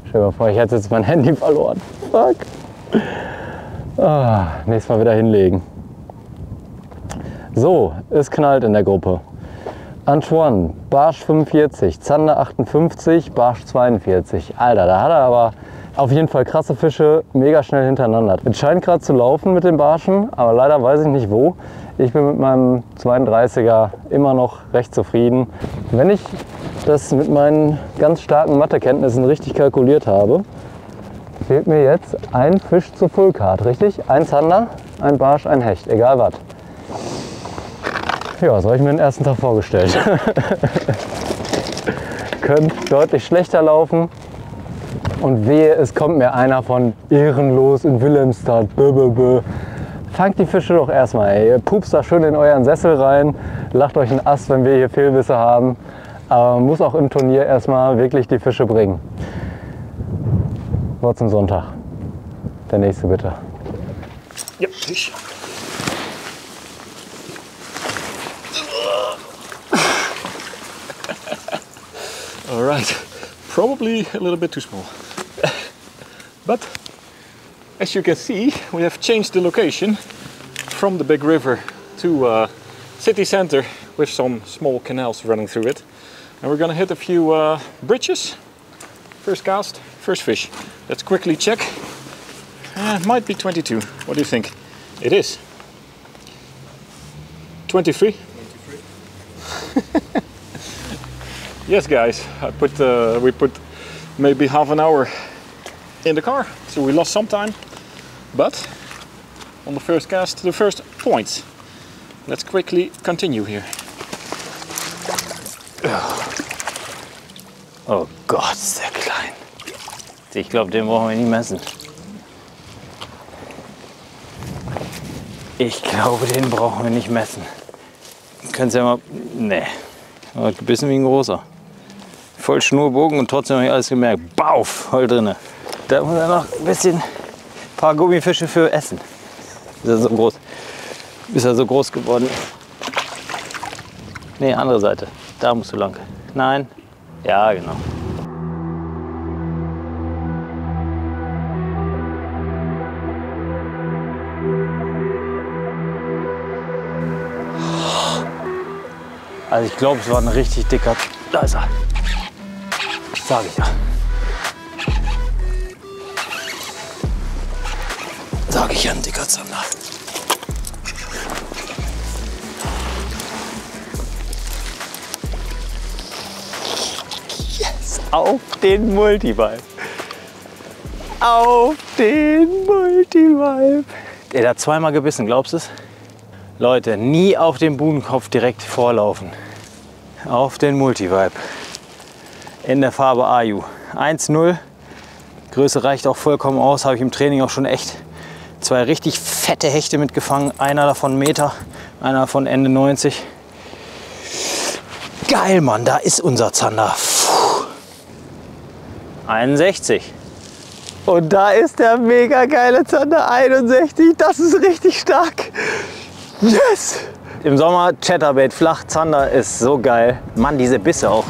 Stell dir mal vor, ich hätte jetzt mein Handy verloren. Fuck. Nächstes Mal wieder hinlegen. So, es knallt in der Gruppe. Antoine, Barsch 45, Zander 58, Barsch 42. Alter, da hat er aber auf jeden Fall krasse Fische, mega schnell hintereinander. Es scheint gerade zu laufen mit den Barschen, aber leider weiß ich nicht wo. Ich bin mit meinem 32er immer noch recht zufrieden. Wenn ich das mit meinen ganz starken Mathekenntnissen richtig kalkuliert habe, fehlt mir jetzt ein Fisch zur Full Card, richtig? Ein Zander, ein Barsch, ein Hecht, egal was. Ja, so habe ich mir den ersten Tag vorgestellt. Könnte deutlich schlechter laufen. Und wehe, es kommt mir einer von ehrenlos in Wilhelmstadt. Fangt die Fische doch erstmal, ey. Ihr pupst da schön in euren Sessel rein, lacht euch einen Ast, wenn wir hier Fehlbisse haben. Aber man muss auch im Turnier erstmal wirklich die Fische bringen. Wort zum Sonntag. Der nächste bitte. Ja, Fisch. All right, probably a little bit too small. But as you can see, we have changed the location from the big river to city center with some small canals running through it. And we're gonna hit a few bridges. First cast, first fish. Let's quickly check. Might be 22. What do you think? It is. 23? 23. Yes, guys. We put maybe half an hour in the car, so we lost some time. But on the first cast, the first points. Let's quickly continue here. Oh Gott, ist der klein. Ich glaube, den brauchen wir nicht messen. Ich glaube, den brauchen wir nicht messen. Könnt's ja mal. Nee. Aber ein bisschen wie ein großer. Voll Schnurbogen und trotzdem habe ich alles gemerkt. Bauf, voll drinne. Da muss er noch ein paar Gummifische für essen. Ist er so groß? Ist er so groß geworden? Nee, andere Seite. Da musst du lang. Nein. Ja, genau. Also ich glaube, es war ein richtig dicker. Da ist er. Sag ich ja. Sag ich ja, ein dicker Zander. Yes! Auf den Multivibe. Auf den Multivibe. Der hat zweimal gebissen, glaubst du es? Leute, nie auf den Budenkopf direkt vorlaufen. Auf den Multivibe. In der Farbe Ayu. 1,0. Größe reicht auch vollkommen aus. Habe ich im Training auch schon echt 2 richtig fette Hechte mitgefangen. Einer davon 1 Meter, einer davon Ende 90. Geil, Mann, da ist unser Zander. Puh. 61. Und da ist der mega geile Zander 61. Das ist richtig stark. Yes! Im Sommer Chatterbait, flach, Zander ist so geil. Mann, diese Bisse auch,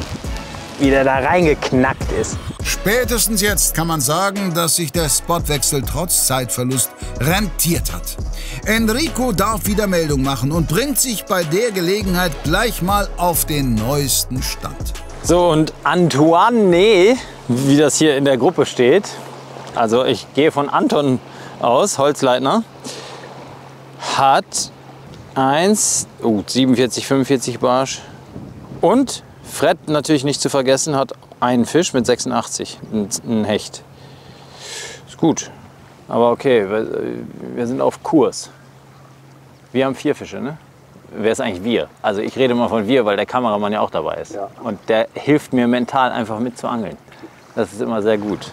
wie der da reingeknackt ist. Spätestens jetzt kann man sagen, dass sich der Spotwechsel trotz Zeitverlust rentiert hat. Enrico darf wieder Meldung machen und bringt sich bei der Gelegenheit gleich mal auf den neuesten Stand. So, und Antoine, wie das hier in der Gruppe steht, also ich gehe von Anton aus, Holzleitner, hat 47, 45 Barsch. Und Fred, natürlich nicht zu vergessen, hat einen Fisch mit 86, ein Hecht. Ist gut, aber okay, wir sind auf Kurs. Wir haben 4 Fische, ne? Wer ist eigentlich wir? Also ich rede immer von wir, weil der Kameramann ja auch dabei ist. Ja. Und der hilft mir mental einfach mit zu angeln. Das ist immer sehr gut.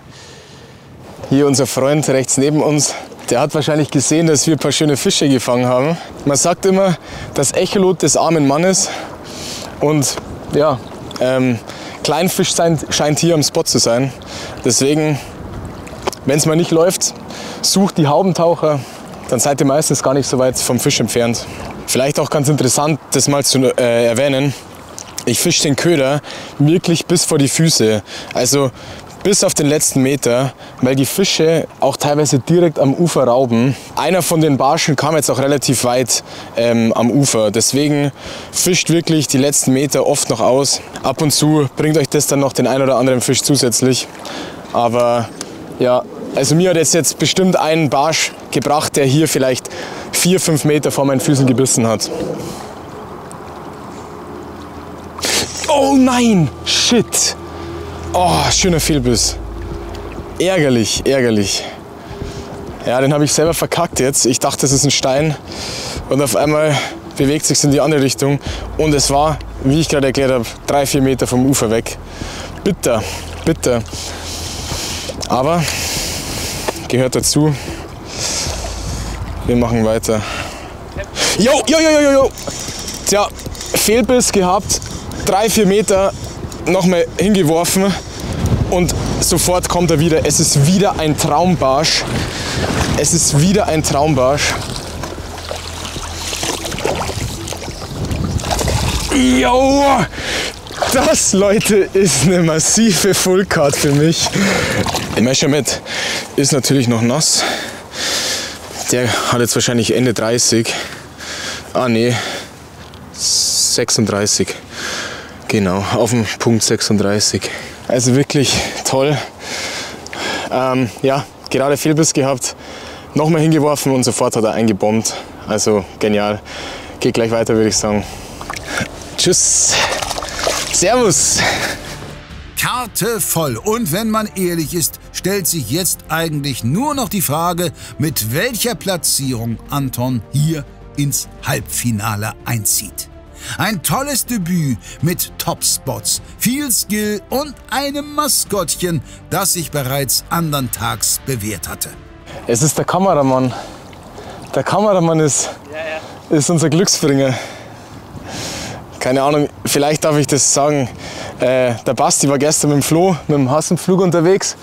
Hier unser Freund rechts neben uns, der hat wahrscheinlich gesehen, dass wir ein paar schöne Fische gefangen haben. Man sagt immer, das Echolot des armen Mannes. Und ja, Kleinfisch scheint hier am Spot zu sein. Deswegen, wenn es mal nicht läuft, sucht die Haubentaucher, dann seid ihr meistens gar nicht so weit vom Fisch entfernt. Vielleicht auch ganz interessant, das mal zu erwähnen. Ich fische den Köder wirklich bis vor die Füße, also bis auf den letzten Meter, weil die Fische auch teilweise direkt am Ufer rauben. Einer von den Barschen kam jetzt auch relativ weit am Ufer, deswegen fischt wirklich die letzten Meter oft noch aus. Ab und zu bringt euch das dann noch den ein oder anderen Fisch zusätzlich, aber ja, also mir hat jetzt bestimmt einen Barsch gebracht, der hier vielleicht 4-5 Meter vor meinen Füßen gebissen hat. Oh nein! Shit! Oh, schöner Fehlbiss. Ärgerlich, ärgerlich. Ja, den habe ich selber verkackt jetzt. Ich dachte, das ist ein Stein. Und auf einmal bewegt es sich in die andere Richtung. Und es war, wie ich gerade erklärt habe, 3-4 Meter vom Ufer weg. Bitter, bitter. Aber gehört dazu. Wir machen weiter. Jo, jo, jo, jo, jo. Tja, Fehlbiss gehabt. 3-4 Meter nochmal hingeworfen und sofort kommt er wieder. Es ist wieder ein Traumbarsch. Es ist wieder ein Traumbarsch. Jo! Das, Leute, ist eine massive Fullcard für mich. Der Measurement ist natürlich noch nass. Der hat jetzt wahrscheinlich Ende 30. Ah ne, 36. Genau, auf dem Punkt 36. Also wirklich toll. Ja, gerade Fehlbiss gehabt, nochmal hingeworfen und sofort hat er eingebombt. Also genial. Geht gleich weiter, würde ich sagen. Tschüss. Servus. Karte voll. Und wenn man ehrlich ist, stellt sich jetzt eigentlich nur noch die Frage, mit welcher Platzierung Anton hier ins Halbfinale einzieht. Ein tolles Debüt mit Top-Spots, viel Skill und einem Maskottchen, das sich bereits andern Tags bewährt hatte. Es ist der Kameramann. Der Kameramann ist unser Glücksbringer. Keine Ahnung, vielleicht darf ich das sagen. Der Basti war gestern mit dem Flo, mit dem Hassenpflug unterwegs.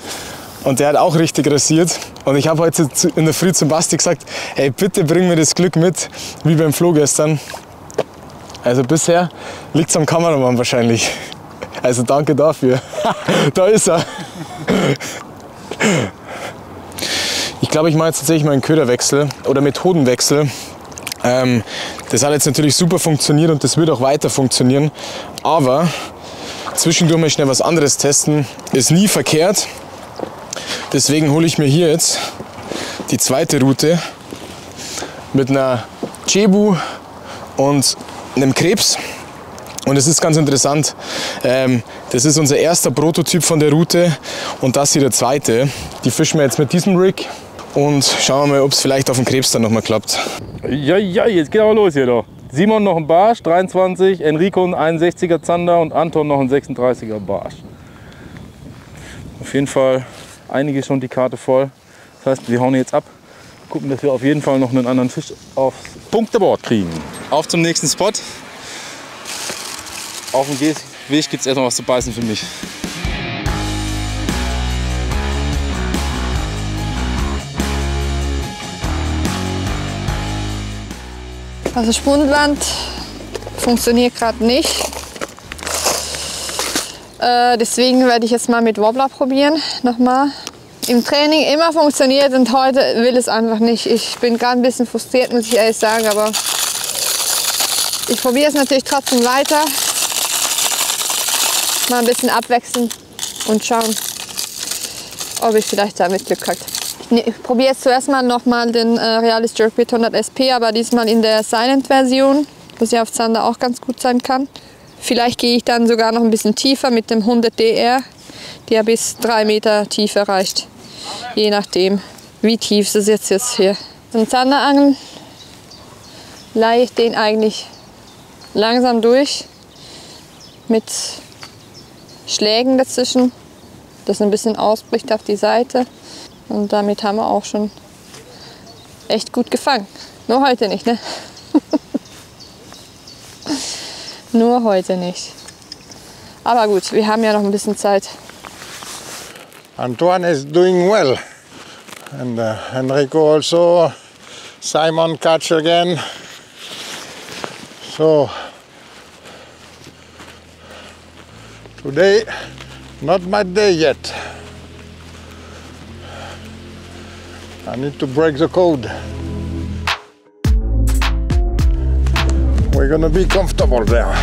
Und der hat auch richtig rasiert. Und ich habe heute in der Früh zum Basti gesagt, hey, bitte bring mir das Glück mit, wie beim Flo gestern. Also bisher liegt es am Kameramann wahrscheinlich. Also danke dafür. Da ist er. Ich glaube, ich mache jetzt tatsächlich mal einen Köderwechsel oder Methodenwechsel. Das hat jetzt natürlich super funktioniert und das wird auch weiter funktionieren. Aber zwischendurch mal schnell was anderes testen ist nie verkehrt. Deswegen hole ich mir hier jetzt die zweite Route mit einer Cebu und einem Krebs. Und es ist ganz interessant, das ist unser erster Prototyp von der Route und das hier der zweite. Die fischen wir jetzt mit diesem Rig und schauen wir mal, ob es vielleicht auf dem Krebs dann nochmal klappt. Ja, jetzt geht aber los hier doch. Simon noch ein Barsch, 23, Enrico ein 61er Zander und Anton noch ein 36er Barsch. Auf jeden Fall einige schon die Karte voll. Das heißt, wir hauen jetzt ab, gucken, dass wir auf jeden Fall noch einen anderen Fisch aufs Punkteboard kriegen. Auf zum nächsten Spot. Auf dem Weg gibt es erstmal was zu beißen für mich. Also Spundland funktioniert gerade nicht. Deswegen werde ich jetzt mal mit Wobbler probieren. Nochmal. Im Training immer funktioniert und heute will es einfach nicht. Ich bin gerade ein bisschen frustriert, muss ich ehrlich sagen, aber ich probiere es natürlich trotzdem weiter. Mal ein bisschen abwechseln und schauen, ob ich vielleicht damit Glück habe. Ich probiere jetzt zuerst mal den Realis Jerkbait 100 SP, aber diesmal in der Silent-Version, was ja auf Zander auch ganz gut sein kann. Vielleicht gehe ich dann sogar noch ein bisschen tiefer mit dem 100 DR, der bis 3 Meter Tiefe reicht. Je nachdem, wie tief es jetzt hier. Zum Zanderangeln leihe ich den eigentlich langsam durch mit Schlägen dazwischen, dass ein bisschen ausbricht auf die Seite. Und damit haben wir auch schon echt gut gefangen. Nur heute nicht, ne? Nur heute nicht. Aber gut, wir haben ja noch ein bisschen Zeit. Antoine is doing well. And Enrico also. Simon catch again. So today, not my day yet. I need to break the code. We're gonna be comfortable there.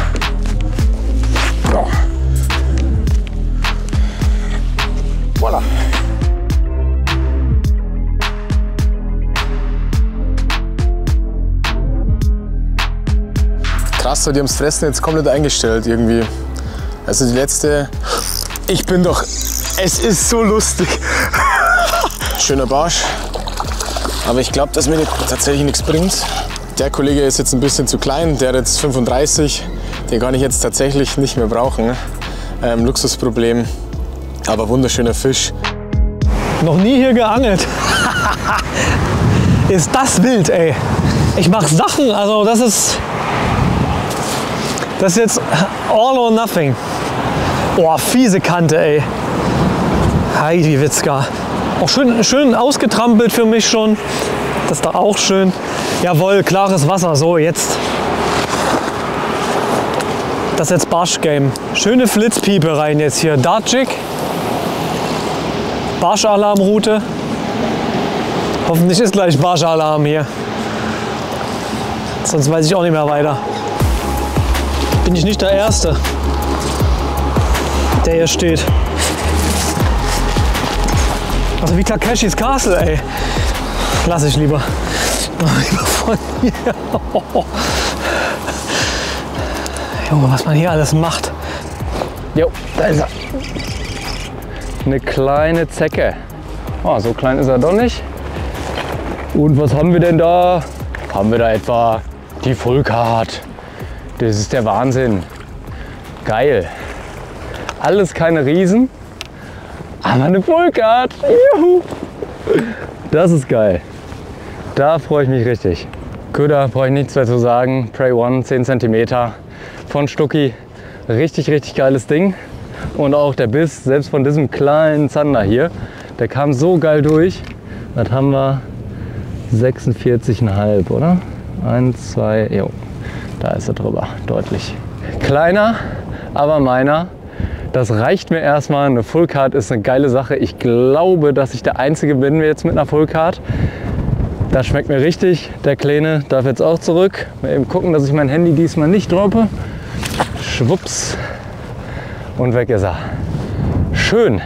Oh. Voilà. Krass, die haben das Fressen jetzt komplett eingestellt irgendwie. Also die letzte... Ich bin doch... Es ist so lustig. Schöner Barsch. Aber ich glaube, dass mir tatsächlich nichts bringt. Der Kollege ist jetzt ein bisschen zu klein. Der hat jetzt 35. Den kann ich jetzt tatsächlich nicht mehr brauchen. Luxusproblem. Aber wunderschöner Fisch. Noch nie hier geangelt. Ist das wild, ey. Ich mache Sachen, also das ist jetzt all or nothing. Oh, fiese Kante, ey. Heidi Witzka. Auch schön ausgetrampelt für mich schon. Das ist doch auch schön. Jawohl, klares Wasser. So, jetzt. Das ist jetzt Barschgame. Schöne Flitzpiepe rein jetzt hier. Dartjig. Barschalarmroute. Hoffentlich ist gleich Barschalarm hier. Sonst weiß ich auch nicht mehr weiter. Bin ich nicht der Erste, der hier steht. Also wie Takeshis Castle, ey. Lass ich lieber. Lieber von hier. Junge, was man hier alles macht. Jo, da ist er. Eine kleine Zecke. Oh, so klein ist er doch nicht. Und was haben wir denn da? Haben wir da etwa die Full Card? Das ist der Wahnsinn. Geil. Alles keine Riesen, aber eine Full Card. Juhu. Das ist geil. Da freue ich mich richtig. Köder brauche ich nichts mehr zu sagen. Prey One, 10 cm von Stucki. Richtig, richtig geiles Ding. Und auch der Biss, selbst von diesem kleinen Zander hier, der kam so geil durch. Das haben wir 46,5, oder? 1, 2, jo. Da ist er drüber, deutlich. Kleiner, aber meiner. Das reicht mir erstmal. Eine Full Card ist eine geile Sache. Ich glaube, dass ich der Einzige bin jetzt mit einer Full Card. Das schmeckt mir richtig. Der Kleine darf jetzt auch zurück. Mal eben gucken, dass ich mein Handy diesmal nicht droppe. Schwupps. Und weg ist er. Schön.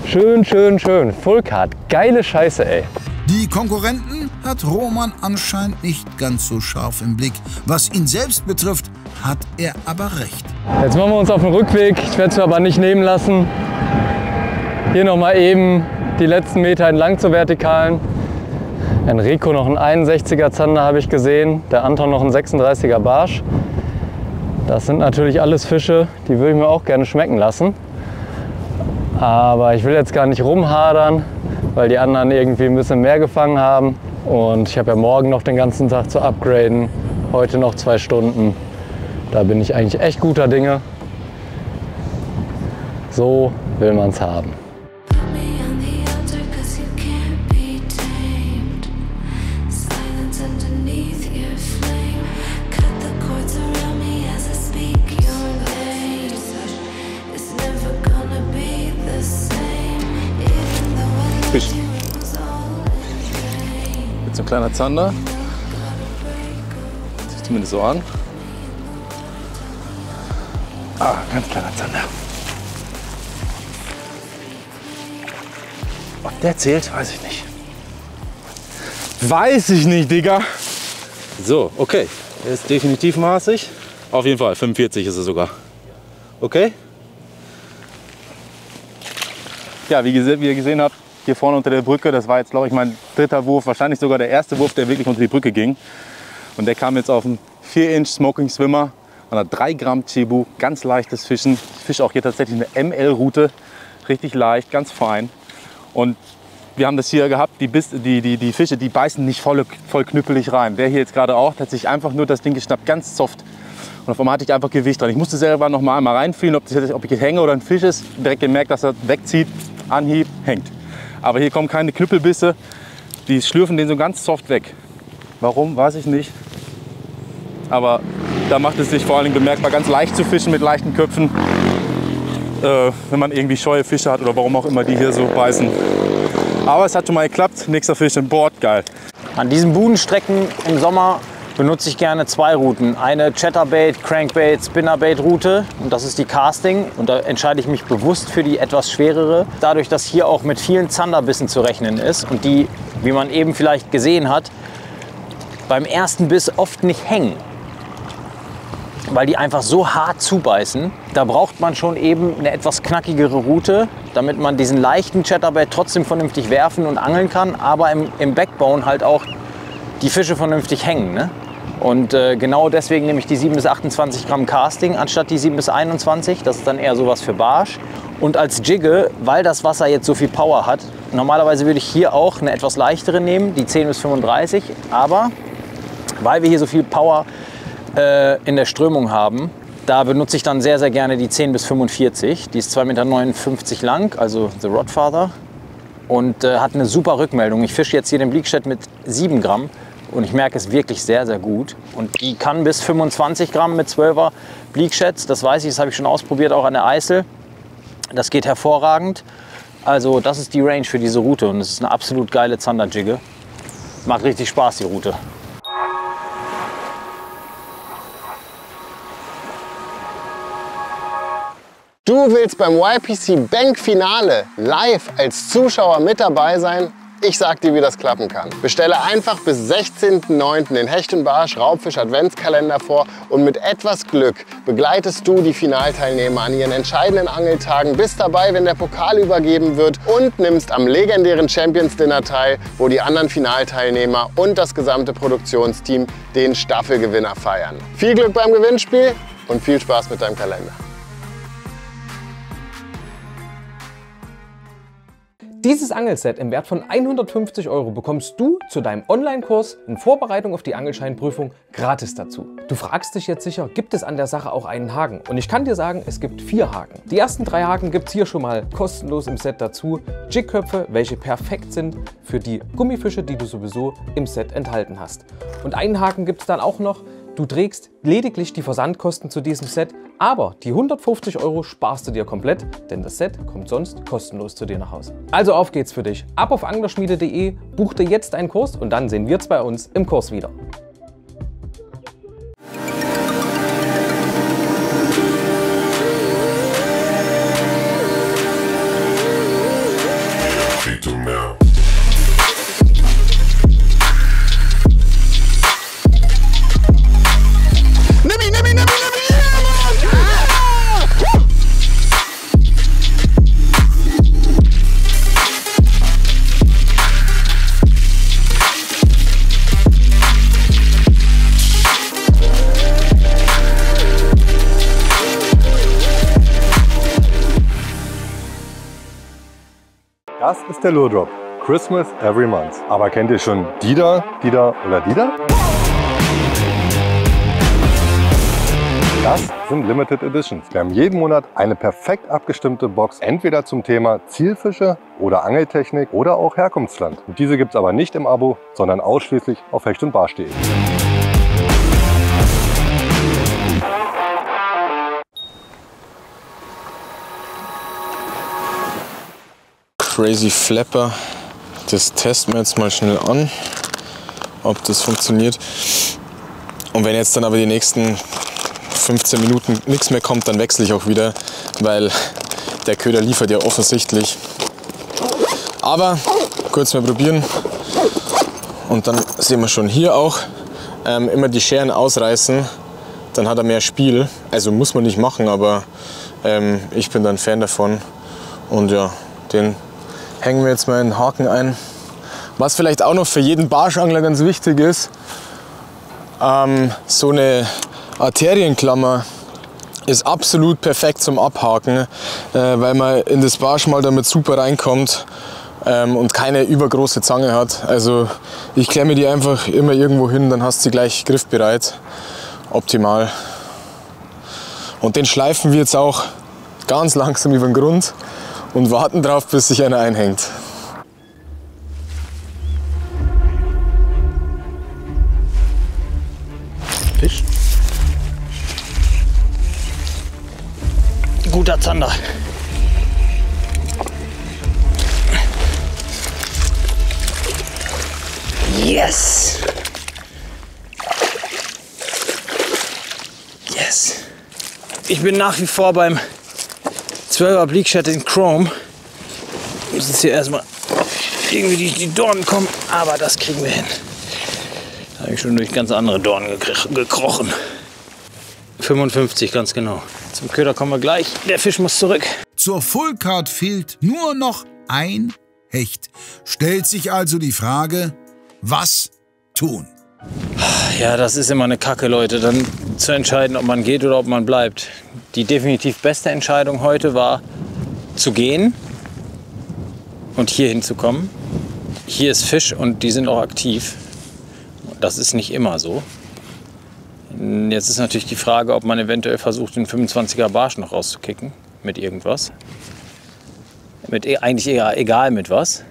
Schön, schön, schön. Full Card. Geile Scheiße, ey. Die Konkurrenten hat Roman anscheinend nicht ganz so scharf im Blick. Was ihn selbst betrifft, hat er aber recht. Jetzt machen wir uns auf den Rückweg. Ich werde es aber nicht nehmen lassen, hier noch mal eben die letzten Meter entlang zur Vertikalen. Enrico noch einen 61er Zander habe ich gesehen, der Anton noch einen 36er Barsch. Das sind natürlich alles Fische, die würde ich mir auch gerne schmecken lassen. Aber ich will jetzt gar nicht rumhadern, weil die anderen irgendwie ein bisschen mehr gefangen haben. Und ich habe ja morgen noch den ganzen Tag zu upgraden, heute noch 2 Stunden. Da bin ich eigentlich echt guter Dinge. So will man es haben. Fisch. Jetzt ein kleiner Zander. Sieht zumindest so an. Ah, ganz kleiner Zander. Ob der zählt, weiß ich nicht. Weiß ich nicht, Digga. So, okay. Er ist definitiv maßig. Auf jeden Fall, 45 ist er sogar. Okay? Ja, wie ihr gesehen habt, hier vorne unter der Brücke, das war jetzt, glaube ich, mein 3. Wurf, wahrscheinlich sogar der erste Wurf, der wirklich unter die Brücke ging. Und der kam jetzt auf einen 4-Inch Smoking Swimmer. Man hat 3 Gramm Cebu, ganz leichtes Fischen. Ich fische auch hier tatsächlich eine ML-Route, richtig leicht, ganz fein. Und wir haben das hier gehabt, die Fische, die beißen nicht voll knüppelig rein. Der hier jetzt gerade auch, der hat sich einfach nur das Ding geschnappt, ganz soft. Und auf einmal hatte ich einfach Gewicht dran. Ich musste selber noch mal reinfühlen, ob ich jetzt hänge oder ein Fisch ist. Direkt gemerkt, dass er wegzieht, Anhieb, hängt. Aber hier kommen keine Knüppelbisse, die schlürfen den so ganz soft weg. Warum, weiß ich nicht. Aber da macht es sich vor allem bemerkbar, ganz leicht zu fischen mit leichten Köpfen, wenn man irgendwie scheue Fische hat oder warum auch immer die hier so beißen. Aber es hat schon mal geklappt, nächster Fisch im Board, geil. An diesen Budenstrecken im Sommer benutze ich gerne 2 Routen. Eine Chatterbait, Crankbait, Spinnerbait Route und das ist die Casting. Und da entscheide ich mich bewusst für die etwas schwerere. Dadurch, dass hier auch mit vielen Zanderbissen zu rechnen ist und die, wie man eben vielleicht gesehen hat, beim ersten Biss oft nicht hängen, weil die einfach so hart zubeißen. Da braucht man schon eben eine etwas knackigere Route, damit man diesen leichten Chatterbait trotzdem vernünftig werfen und angeln kann, aber im Backbone halt auch die Fische vernünftig hängen. Ne? Und genau deswegen nehme ich die 7 bis 28 Gramm Casting anstatt die 7 bis 21. Das ist dann eher sowas für Barsch. Und als Jigge, weil das Wasser jetzt so viel Power hat, normalerweise würde ich hier auch eine etwas leichtere nehmen, die 10 bis 35. Aber weil wir hier so viel Power in der Strömung haben, da benutze ich dann sehr, sehr gerne die 10 bis 45. Die ist 2,59 Meter lang, also The Rodfather. Und hat eine super Rückmeldung. Ich fische jetzt hier den Bleakshad mit 7 Gramm und ich merke es wirklich sehr, sehr gut. Und die kann bis 25 Gramm mit 12er Bleakshads. Das weiß ich, das habe ich schon ausprobiert, auch an der Eißel. Das geht hervorragend. Also das ist die Range für diese Route und es ist eine absolut geile Zanderjigge. Macht richtig Spaß, die Route. Du willst beim YPC Bank Finale live als Zuschauer mit dabei sein? Ich sag dir, wie das klappen kann. Bestelle einfach bis 16.09. den Hecht und Barsch Raubfisch Adventskalender vor und mit etwas Glück begleitest du die Finalteilnehmer an ihren entscheidenden Angeltagen, bist dabei, wenn der Pokal übergeben wird und nimmst am legendären Champions Dinner teil, wo die anderen Finalteilnehmer und das gesamte Produktionsteam den Staffelgewinner feiern. Viel Glück beim Gewinnspiel und viel Spaß mit deinem Kalender. Dieses Angelset im Wert von 150 € bekommst du zu deinem Online-Kurs in Vorbereitung auf die Angelscheinprüfung gratis dazu. Du fragst dich jetzt sicher, gibt es an der Sache auch einen Haken? Und ich kann dir sagen, es gibt 4 Haken. Die ersten 3 Haken gibt es hier schon mal kostenlos im Set dazu. Jigköpfe, welche perfekt sind für die Gummifische, die du sowieso im Set enthalten hast. Und einen Haken gibt es dann auch noch. Du trägst lediglich die Versandkosten zu diesem Set, aber die 150 € sparst du dir komplett, denn das Set kommt sonst kostenlos zu dir nach Hause. Also auf geht's für dich. Ab auf anglerschmiede.de, buch dir jetzt einen Kurs und dann sehen wir uns bei uns im Kurs wieder. Das ist der Lure Drop. Christmas every month. Aber kennt ihr schon Dida oder Dida? Das sind Limited Editions. Wir haben jeden Monat eine perfekt abgestimmte Box, entweder zum Thema Zielfische oder Angeltechnik oder auch Herkunftsland. Und diese gibt es aber nicht im Abo, sondern ausschließlich auf hechtundbarsch.de. Crazy Flapper, das testen wir jetzt mal schnell an, ob das funktioniert. Und wenn jetzt dann aber die nächsten 15 Minuten nichts mehr kommt, dann wechsle ich auch wieder, weil der Köder liefert ja offensichtlich. Aber kurz mal probieren und dann sehen wir schon hier auch, immer die Scheren ausreißen, dann hat er mehr Spiel. Also muss man nicht machen, aber ich bin dann Fan davon und ja, den hängen wir jetzt mal einen Haken ein. Was vielleicht auch noch für jeden Barschangler ganz wichtig ist, So eine Arterienklammer ist absolut perfekt zum Abhaken, weil man in das Barsch mal damit super reinkommt und keine übergroße Zange hat. Also ich klemme die einfach immer irgendwo hin, dann hast du sie gleich griffbereit. Optimal. Und den schleifen wir jetzt auch ganz langsam über den Grund und warten drauf, bis sich einer einhängt. Fisch. Guter Zander. Yes! Yes! Ich bin nach wie vor beim 12er Bleak Shad in Chrome. Wir müssen jetzt hier erstmal irgendwie die Dornen kommen, aber das kriegen wir hin. Da habe ich schon durch ganz andere Dornen gekrochen. 55, ganz genau. Zum Köder kommen wir gleich. Der Fisch muss zurück. Zur Fullcard fehlt nur noch ein Hecht. Stellt sich also die Frage, was tun? Ja, das ist immer eine Kacke, Leute, dann zu entscheiden, ob man geht oder ob man bleibt. Die definitiv beste Entscheidung heute war, zu gehen und hier hinzukommen. Hier ist Fisch und die sind auch aktiv. Das ist nicht immer so. Jetzt ist natürlich die Frage, ob man eventuell versucht, den 25er Barsch noch rauszukicken mit irgendwas. Eigentlich egal mit was.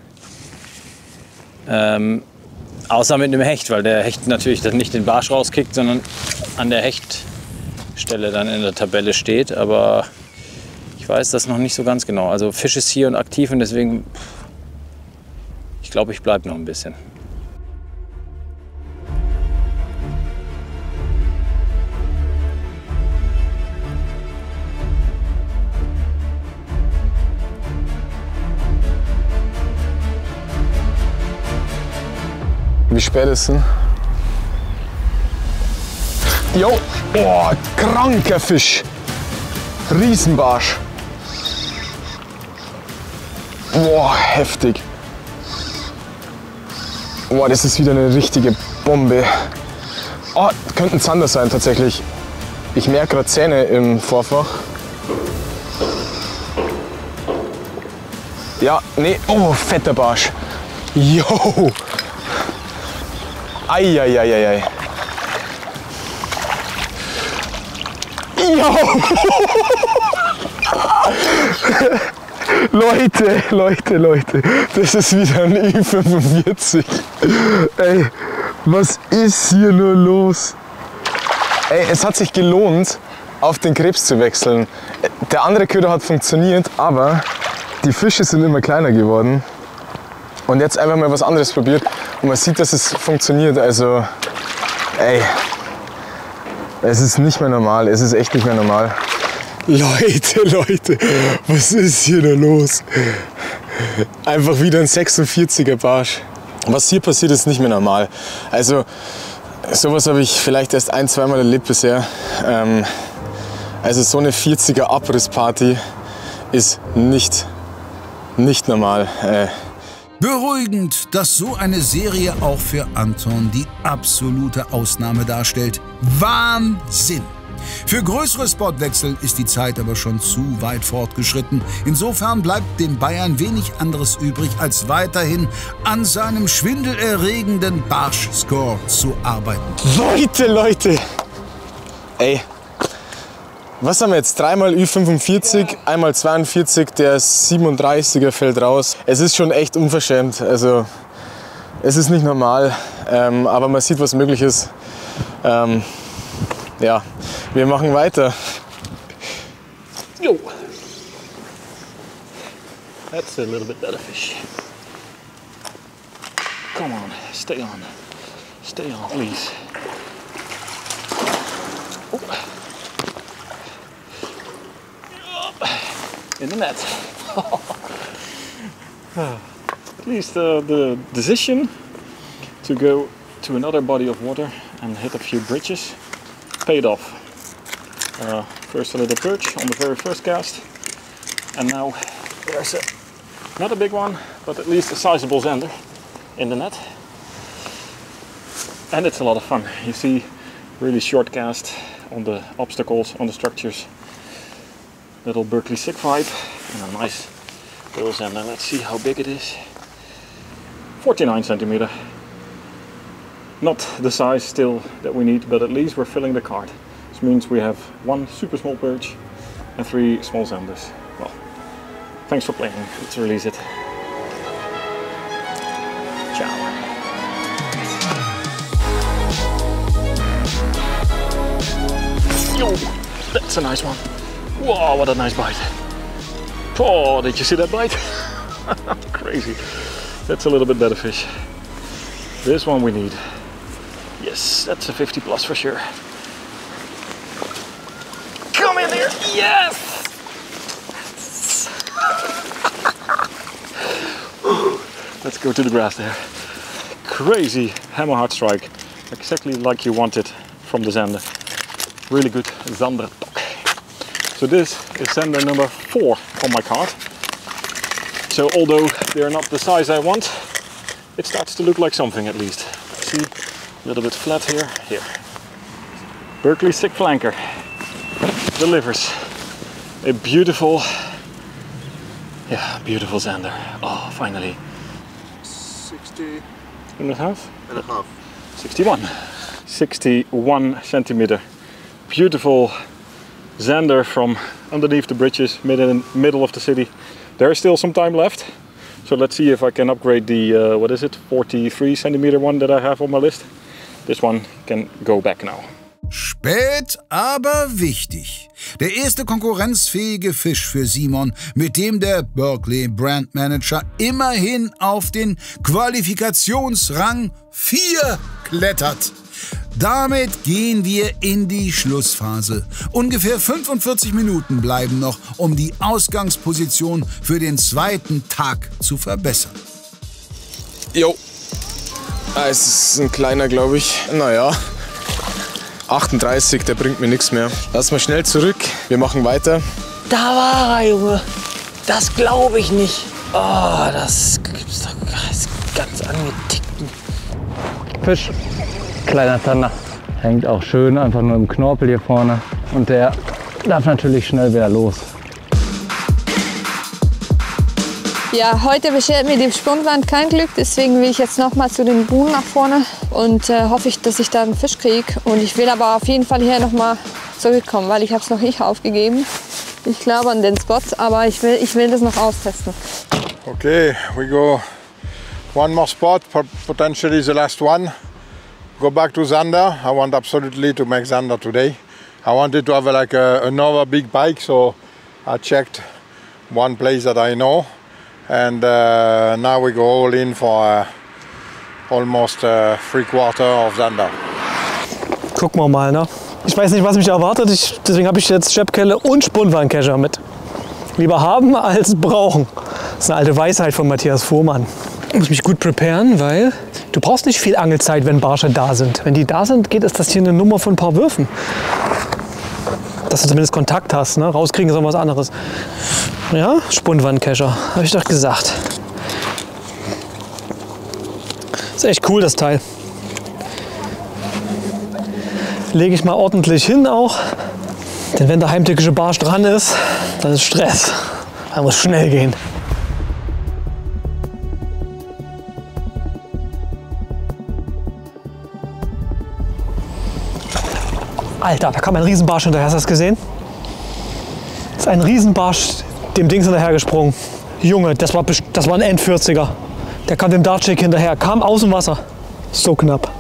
Außer mit einem Hecht, weil der Hecht natürlich dann nicht den Barsch rauskickt, sondern an der Hechtstelle dann in der Tabelle steht. Aber ich weiß das noch nicht so ganz genau. Also Fisch ist hier und aktiv und deswegen, ich glaube, ich bleibe noch ein bisschen. Wie spät ist es? Jo, oh, kranker Fisch. Riesenbarsch. Boah, heftig. Boah, das ist wieder eine richtige Bombe. Oh, könnte ein Zander sein tatsächlich. Ich merke gerade Zähne im Vorfach. Ja, nee, oh, fetter Barsch. Jo. Eieieiei. Jo. Leute, das ist wieder ein Ü45. Ey, was ist hier nur los? Ey, es hat sich gelohnt, auf den Krebs zu wechseln. Der andere Köder hat funktioniert, aber die Fische sind immer kleiner geworden. Und jetzt einfach mal was anderes probiert und man sieht, dass es funktioniert. Also, ey, es ist nicht mehr normal. Es ist echt nicht mehr normal. Leute, was ist hier denn los? Einfach wieder ein 46er Barsch. Was hier passiert, ist nicht mehr normal. Also, sowas habe ich vielleicht erst ein-, zweimal erlebt bisher. Also so eine 40er Abrissparty ist nicht normal. Beruhigend, dass so eine Serie auch für Anton die absolute Ausnahme darstellt. Wahnsinn! Für größere Spotwechsel ist die Zeit aber schon zu weit fortgeschritten. Insofern bleibt dem Bayern wenig anderes übrig, als weiterhin an seinem schwindelerregenden Barsch-Score zu arbeiten. Leute! Ey, was haben wir jetzt? Dreimal Ü45, einmal 42, der 37er fällt raus. Es ist schon echt unverschämt. Also, es ist nicht normal, aber man sieht, was möglich ist. Ja, wir machen weiter. Yo. That's a little bit better fish. Come on, stay on. Stay on, please. Oh. In the net. At least the decision to go to another body of water and hit a few bridges paid off. First a little perch on the very first cast, and now there's not a big one, but at least a sizable zander in the net. And it's a lot of fun. You see really short cast on the obstacles, on the structures. Little Berkeley Sick vibe and a nice little zander. Let's see how big it is. 49 centimeter. Not the size still that we need, but at least we're filling the cart. This means we have 1 super small perch and 3 small zanders. Well, thanks for playing. Let's release it. Ciao. Yo, that's a nice one. Whoa, what a nice bite. Oh, did you see that bite? Crazy. That's a little bit better fish. This one we need. Yes, that's a 50 plus for sure. Come in here. Yes! Let's go to the grass there. Crazy hammer hard strike. Exactly like you want it from the zander. Really good zander tok. So this is zander number 4 on my cart. So although they're not the size I want, it starts to look like something at least. See, a little bit flat here. Here. Berkeley Sick Flanker delivers a beautiful, beautiful zander. Oh, finally. 60 and a half? 61. 61 centimeter. Beautiful zander from underneath the bridges, middle of the city. There is still some time left, so let's see if I can upgrade the, what is it, 43 centimeter one that I have on my list. This one can go back now. Spät, aber wichtig. Der erste konkurrenzfähige Fisch für Simon, mit dem der Berkeley Brand Manager immerhin auf den Qualifikationsrang 4 klettert. Damit gehen wir in die Schlussphase. Ungefähr 45 Minuten bleiben noch, um die Ausgangsposition für den zweiten Tag zu verbessern. Jo, es ist ein kleiner, glaube ich. Naja, 38, der bringt mir nichts mehr. Lass mal schnell zurück, wir machen weiter. Da war er, Junge. Das glaube ich nicht. Oh, das gibt's doch ganz angetickt. Fisch. Kleiner Zander. Hängt auch schön einfach nur im Knorpel hier vorne. Und der darf natürlich schnell wieder los. Ja, heute beschert mir die Spundwand kein Glück, deswegen will ich jetzt noch mal zu den Buhnen nach vorne und hoffe ich, dass ich da einen Fisch kriege. Und ich will aber auf jeden Fall hier noch mal zurückkommen, weil ich habe es noch nicht aufgegeben. Ich glaube an den Spots, aber ich will das noch austesten. Okay, we go one more spot, potentially the last one. Go back to zander. I want absolutely to make zander today. I wanted to have another big bike, so I checked one place that I know. And now we go all in for almost 3/4 of zander. Gucken wir mal, ne? Ich weiß nicht, was mich erwartet, deswegen habe ich jetzt Scheppkelle und Spundwandkescher mit. Lieber haben als brauchen. Das ist eine alte Weisheit von Matthias Fuhrmann. Ich muss mich gut preparen, weil du brauchst nicht viel Angelzeit, wenn Barsche da sind. Wenn die da sind, ist das hier eine Nummer von ein paar Würfen. Dass du zumindest Kontakt hast, ne? Rauskriegen ist auch was anderes. Ja, Spundwandkescher, habe ich doch gesagt. Ist echt cool, das Teil. Lege ich mal ordentlich hin auch. Denn wenn der heimtückische Barsch dran ist, dann ist Stress. Da muss schnell gehen. Alter, da kam ein Riesenbarsch hinterher, hast du das gesehen? Das ist ein Riesenbarsch dem Dings hinterher gesprungen. Junge, das war ein End-40er. Der kam dem Dartchick hinterher, kam aus dem Wasser. So knapp.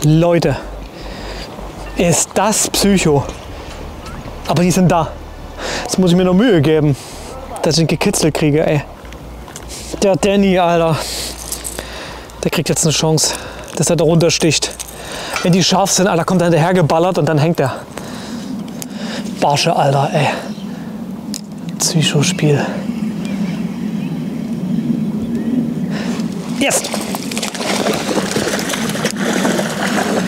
Leute, ist das Psycho. Aber die sind da. Jetzt muss ich mir noch Mühe geben, dass ich ihn gekitzelt kriege, ey. Der Danny, Alter. Der kriegt jetzt eine Chance, dass er da runtersticht. Wenn die scharf sind, Alter, kommt er hinterher geballert und dann hängt er. Barsche, Alter, ey. Psychospiel. Yes!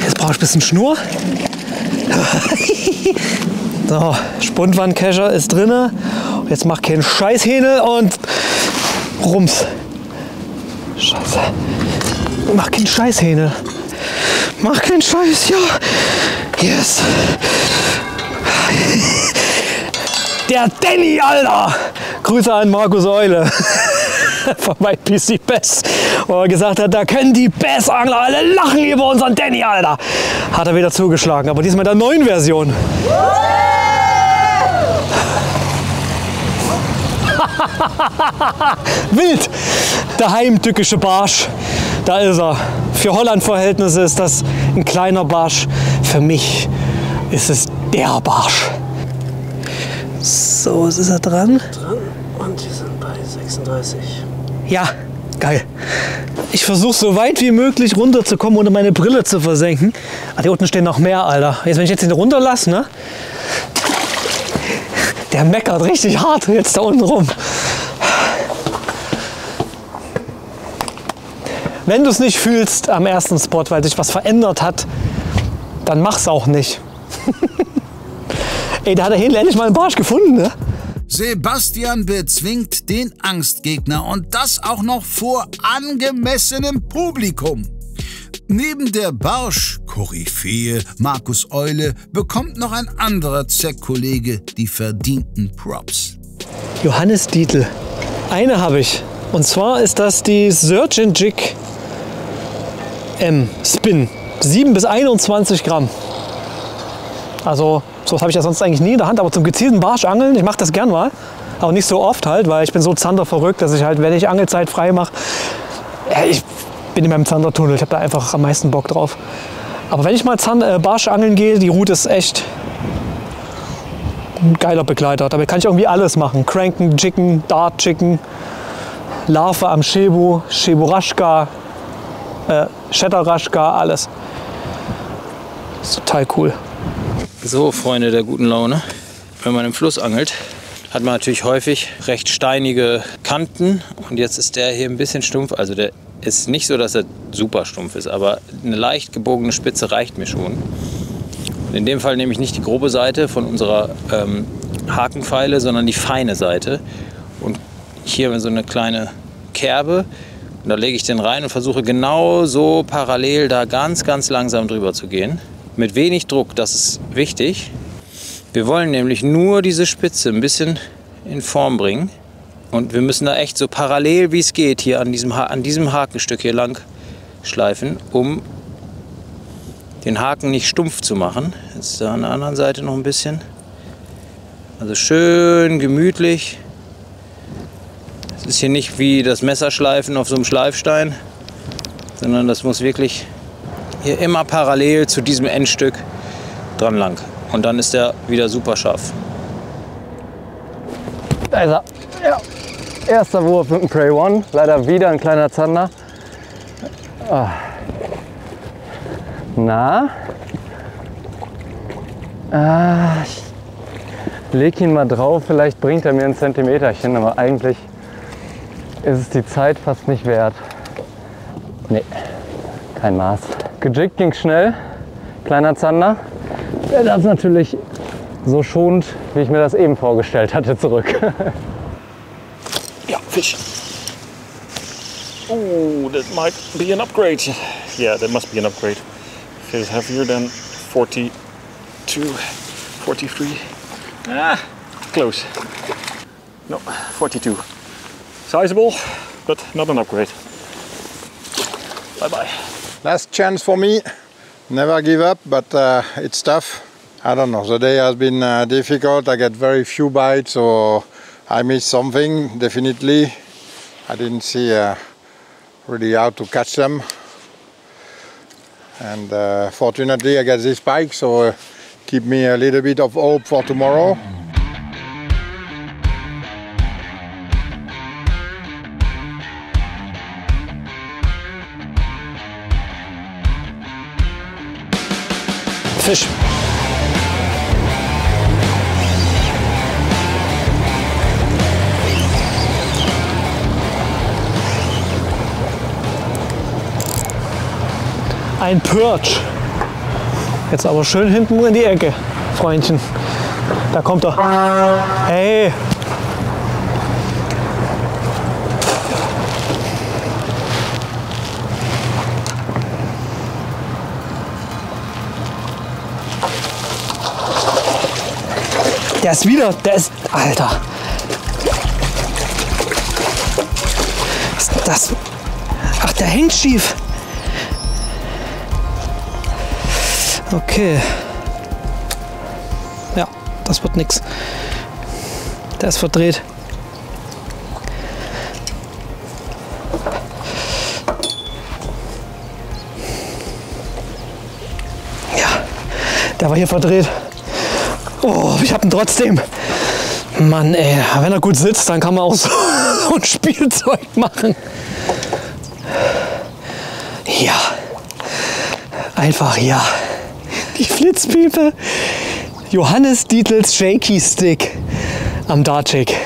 Jetzt brauche ich ein bisschen Schnur. So, Spundwandkescher ist drinne. Jetzt mach keinen Scheißhähne und Rums. Scheiße. Mach keinen Scheißhähne. Mach keinen Scheiß, ja. Yes. Der Danny, Alter. Grüße an Markus Eule von YPC Bass, wo er gesagt hat, da können die Bassangler alle lachen über unseren Danny, Alter. Hat er wieder zugeschlagen, aber diesmal in der neuen Version. Wild! Der heimtückische Barsch. Da ist er. Für Holland-Verhältnisse ist das ein kleiner Barsch. Für mich ist es der Barsch. So, ist er dran? Dran und wir sind bei 36. Ja, geil. Ich versuche so weit wie möglich runterzukommen, ohne meine Brille zu versenken. Ah, hier unten stehen noch mehr, Alter. Jetzt, wenn ich jetzt den runterlasse, ne? Der meckert richtig hart jetzt da unten rum. Wenn du es nicht fühlst am ersten Spot, weil sich was verändert hat, dann mach's auch nicht. Ey, da hat der Händler endlich mal einen Barsch gefunden, ne? Sebastian bezwingt den Angstgegner und das auch noch vor angemessenem Publikum. Neben der Barsch-Koryphäe Markus Eule bekommt noch ein anderer ZEC-Kollege die verdienten Props. Johannes Dietl. Eine habe ich. Und zwar ist das die Surgeon Jig M Spin. 7 bis 21 Gramm. Also, sowas habe ich ja sonst eigentlich nie in der Hand, aber zum gezielten Barschangeln, ich mache das gern mal. Aber nicht so oft halt, weil ich bin so zanderverrückt, dass ich halt, wenn ich Angelzeit frei mache, ich bin in meinem Zandertunnel, ich habe da einfach am meisten Bock drauf. Aber wenn ich mal Barsch angeln gehe, die Route ist echt ein geiler Begleiter. Dabei kann ich irgendwie alles machen. Cranken, Jiggen, Dart Jiggen, Larve am Shebu, Sheburashka, Shetterashka, alles. Das ist total cool. So, Freunde der guten Laune. Wenn man im Fluss angelt, hat man natürlich häufig recht steinige Kanten. Und jetzt ist der hier ein bisschen stumpf. Also der ist nicht so, dass er super stumpf ist, aber eine leicht gebogene Spitze reicht mir schon. Und in dem Fall nehme ich nicht die grobe Seite von unserer Hakenpfeile, sondern die feine Seite. Und hier so eine kleine Kerbe. Und da lege ich den rein und versuche genau so parallel da ganz, ganz langsam drüber zu gehen. Mit wenig Druck, das ist wichtig. Wir wollen nämlich nur diese Spitze ein bisschen in Form bringen. Und wir müssen da echt so parallel wie es geht hier an diesem Hakenstück hier lang schleifen, um den Haken nicht stumpf zu machen. Jetzt da an der anderen Seite noch ein bisschen. Also schön gemütlich. Es ist hier nicht wie das Messerschleifen auf so einem Schleifstein, sondern das muss wirklich hier immer parallel zu diesem Endstück dran lang. Und dann ist der wieder super scharf. Da ist er. Ja. Erster Wurf mit dem Prey One. Leider wieder ein kleiner Zander. Ah. Na? Ah, ich leg ihn mal drauf. Vielleicht bringt er mir ein Zentimeterchen, aber eigentlich ist es die Zeit fast nicht wert. Nee, kein Maß. Gejiggt ging schnell. Kleiner Zander. Der darf natürlich so schonend, wie ich mir das eben vorgestellt hatte, zurück. Yeah, fish. Oh, that might be an upgrade. Yeah, that must be an upgrade. If it's heavier than 42, 43. Ah, close. No, 42. Sizable, but not an upgrade. Bye bye. Last chance for me. Never give up, but it's tough. I don't know. The day has been difficult. I get very few bites, so I missed something, definitely. I didn't see really how to catch them. And fortunately I got this pike, so keep me a little bit of hope for tomorrow. Fisch. Ein Perch. Jetzt aber schön hinten in die Ecke, Freundchen. Da kommt er. Hey! Der ist wieder, der ist, Alter. Was ist das? Ach, der hängt schief. Okay. Ja, das wird nix. Der ist verdreht. Ja, der war hier verdreht. Oh, ich hab ihn trotzdem. Mann, ey, wenn er gut sitzt, dann kann man auch so ein Spielzeug machen. Ja, einfach ja. Die Flitzpiepe. Johannes Dietls Shaky Stick am Dartjig.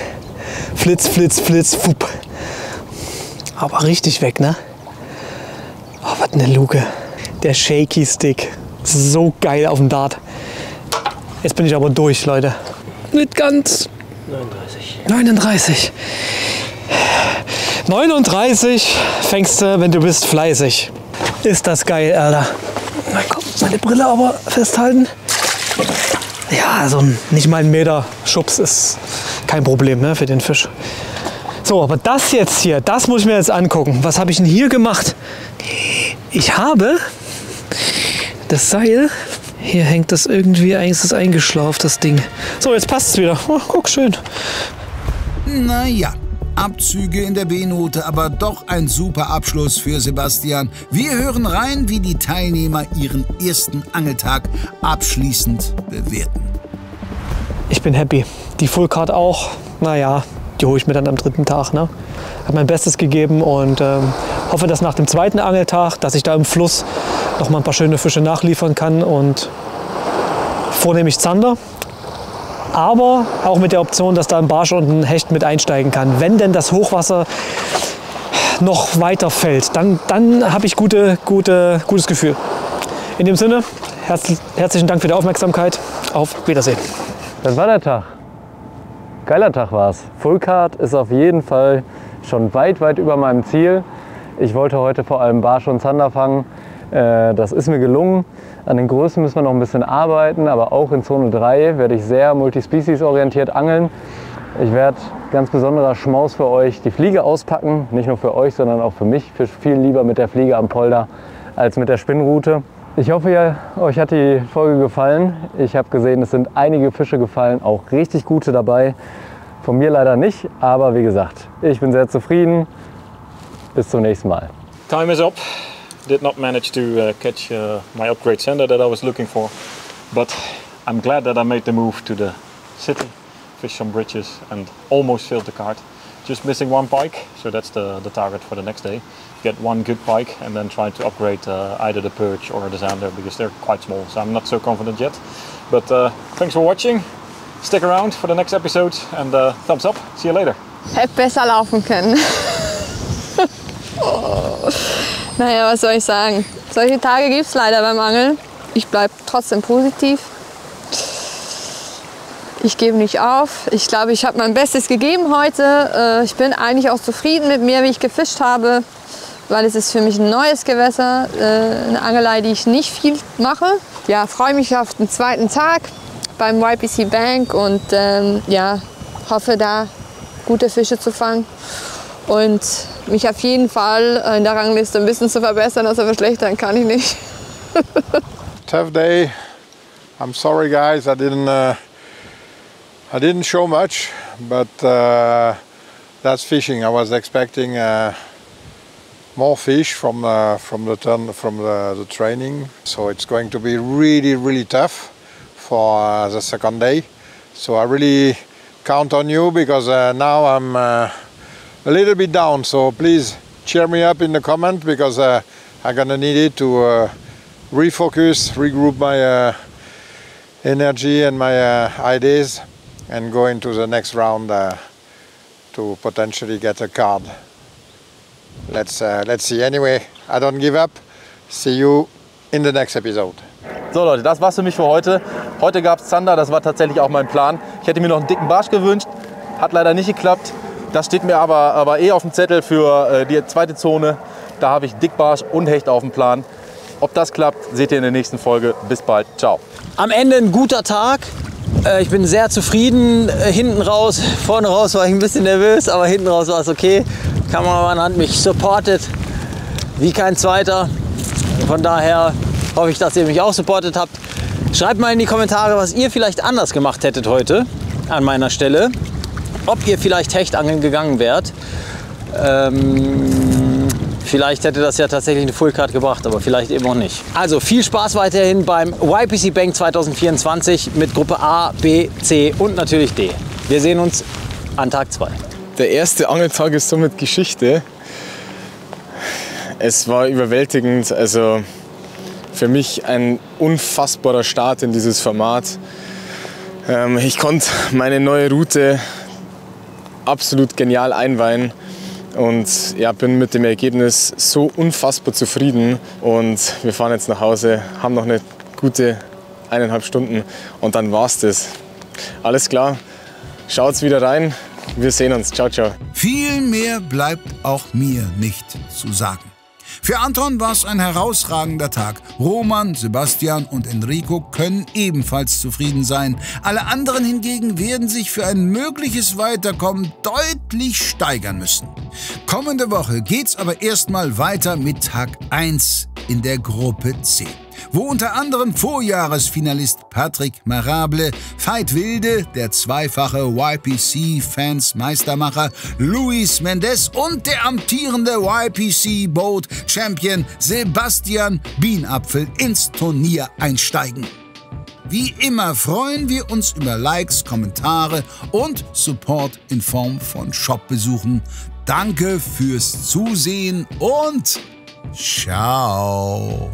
Flitz, flitz, flitz, fupp. Aber richtig weg, ne? Oh, was eine Luke. Der Shaky Stick. So geil auf dem Dart. Jetzt bin ich aber durch, Leute. Mit ganz 39. 39 fängst du, wenn du bist, fleißig. Ist das geil, Alter. Na komm, meine Brille aber festhalten. Ja, also nicht mal ein Meter Schubs ist kein Problem, ne, für den Fisch. So, aber das jetzt hier, das muss ich mir jetzt angucken. Was habe ich denn hier gemacht? Ich habe das Seil. Hier hängt das irgendwie, eigentlich ist es eingeschlauft, das Ding. So, jetzt passt es wieder. Oh, guck, schön. Naja, Abzüge in der B-Note, aber doch ein super Abschluss für Sebastian. Wir hören rein, wie die Teilnehmer ihren ersten Angeltag abschließend bewerten. Ich bin happy. Die Full Card auch. Naja, die hole ich mir dann am dritten Tag. Ne? Habe mein Bestes gegeben und hoffe, dass nach dem zweiten Angeltag, dass ich da im Fluss noch mal ein paar schöne Fische nachliefern kann und vornehmlich Zander. Aber auch mit der Option, dass da ein Barsch und ein Hecht mit einsteigen kann. Wenn denn das Hochwasser noch weiter fällt, dann habe ich gutes Gefühl. In dem Sinne, herzlichen Dank für die Aufmerksamkeit. Auf Wiedersehen. Das war der Tag. Geiler Tag war es. Full Card ist auf jeden Fall schon weit, weit über meinem Ziel. Ich wollte heute vor allem Barsch und Zander fangen. Das ist mir gelungen. An den Größen müssen wir noch ein bisschen arbeiten, aber auch in Zone 3 werde ich sehr multispecies-orientiert angeln. Ich werde ganz besonderer Schmaus für euch die Fliege auspacken. Nicht nur für euch, sondern auch für mich. Ich fische viel lieber mit der Fliege am Polder als mit der Spinnrute. Ich hoffe, euch hat die Folge gefallen. Ich habe gesehen, es sind einige Fische gefallen, auch richtig gute dabei. Von mir leider nicht, aber wie gesagt, ich bin sehr zufrieden. Bis zum nächsten Mal. Time is up. Did not manage to catch my upgrade sender that I was looking for, but I'm glad that I made the move to the city, fished some bridges and almost filled the cart. Just missing one pike, so that's the target for the next day. Get one good pike and then try to upgrade either the perch or the zander because they're quite small, so I'm not so confident yet. But thanks for watching. Stick around for the next episode and thumbs up. See you later. Hätte besser laufen können. Naja, was soll ich sagen? Solche Tage gibt es leider beim Angeln. Ich bleibe trotzdem positiv. Ich gebe nicht auf. Ich glaube, ich habe mein Bestes gegeben heute. Ich bin eigentlich auch zufrieden mit mir, wie ich gefischt habe, weil es ist für mich ein neues Gewässer, eine Angelei, die ich nicht viel mache. Ja, freue mich auf den zweiten Tag beim YPC Bank und ja, hoffe da gute Fische zu fangen. Und mich auf jeden Fall in der Rangliste ein bisschen zu verbessern, also verschlechtern kann ich nicht. Tough day. I'm sorry guys, I didn't show much, but that's fishing. I was expecting more fish from the training, so it's going to be really tough for the second day. So I really count on you because now I'm a little bit down, so please cheer me up in the comment because I'm gonna need it to refocus, regroup my energy and my ideas and go into the next round to potentially get a card. Let's see. Anyway, I don't give up. See you in the next episode. So Leute, das war's für mich für heute. Heute gab es Zander, das war tatsächlich auch mein Plan. Ich hätte mir noch einen dicken Barsch gewünscht, hat leider nicht geklappt. Das steht mir aber eh auf dem Zettel für die zweite Zone. Da habe ich Dickbarsch und Hecht auf dem Plan. Ob das klappt, seht ihr in der nächsten Folge. Bis bald. Ciao. Am Ende ein guter Tag. Ich bin sehr zufrieden. Hinten raus, vorne raus war ich ein bisschen nervös, aber hinten raus war es okay. Kameramann hat mich supportet wie kein zweiter. Von daher hoffe ich, dass ihr mich auch supportet habt. Schreibt mal in die Kommentare, was ihr vielleicht anders gemacht hättet heute an meiner Stelle. Ob ihr vielleicht Hechtangeln gegangen wärt. Vielleicht hätte das ja tatsächlich eine Full Card gebracht, aber vielleicht eben auch nicht. Also viel Spaß weiterhin beim YPC Bank 2024 mit Gruppe A, B, C und natürlich D. Wir sehen uns an Tag 2. Der erste Angeltag ist somit Geschichte. Es war überwältigend, also für mich ein unfassbarer Start in dieses Format. Ich konnte meine neue Route absolut genial einweihen. Und ja, bin mit dem Ergebnis so unfassbar zufrieden. Und wir fahren jetzt nach Hause, haben noch eine gute 1,5 Stunden und dann war's das. Alles klar, schaut's wieder rein. Wir sehen uns. Ciao, ciao. Viel mehr bleibt auch mir nicht zu sagen. Für Anton war es ein herausragender Tag. Roman, Sebastian und Enrico können ebenfalls zufrieden sein. Alle anderen hingegen werden sich für ein mögliches Weiterkommen deutlich steigern müssen. Kommende Woche geht's aber erstmal weiter mit Tag 1 in der Gruppe C, wo unter anderem Vorjahresfinalist Patrick Marable, Veit Wilde, der zweifache YPC-Fans-Meistermacher Luis Mendes und der amtierende YPC-Boat-Champion Sebastian Bienapfel ins Turnier einsteigen. Wie immer freuen wir uns über Likes, Kommentare und Support in Form von Shopbesuchen. Danke fürs Zusehen und ciao!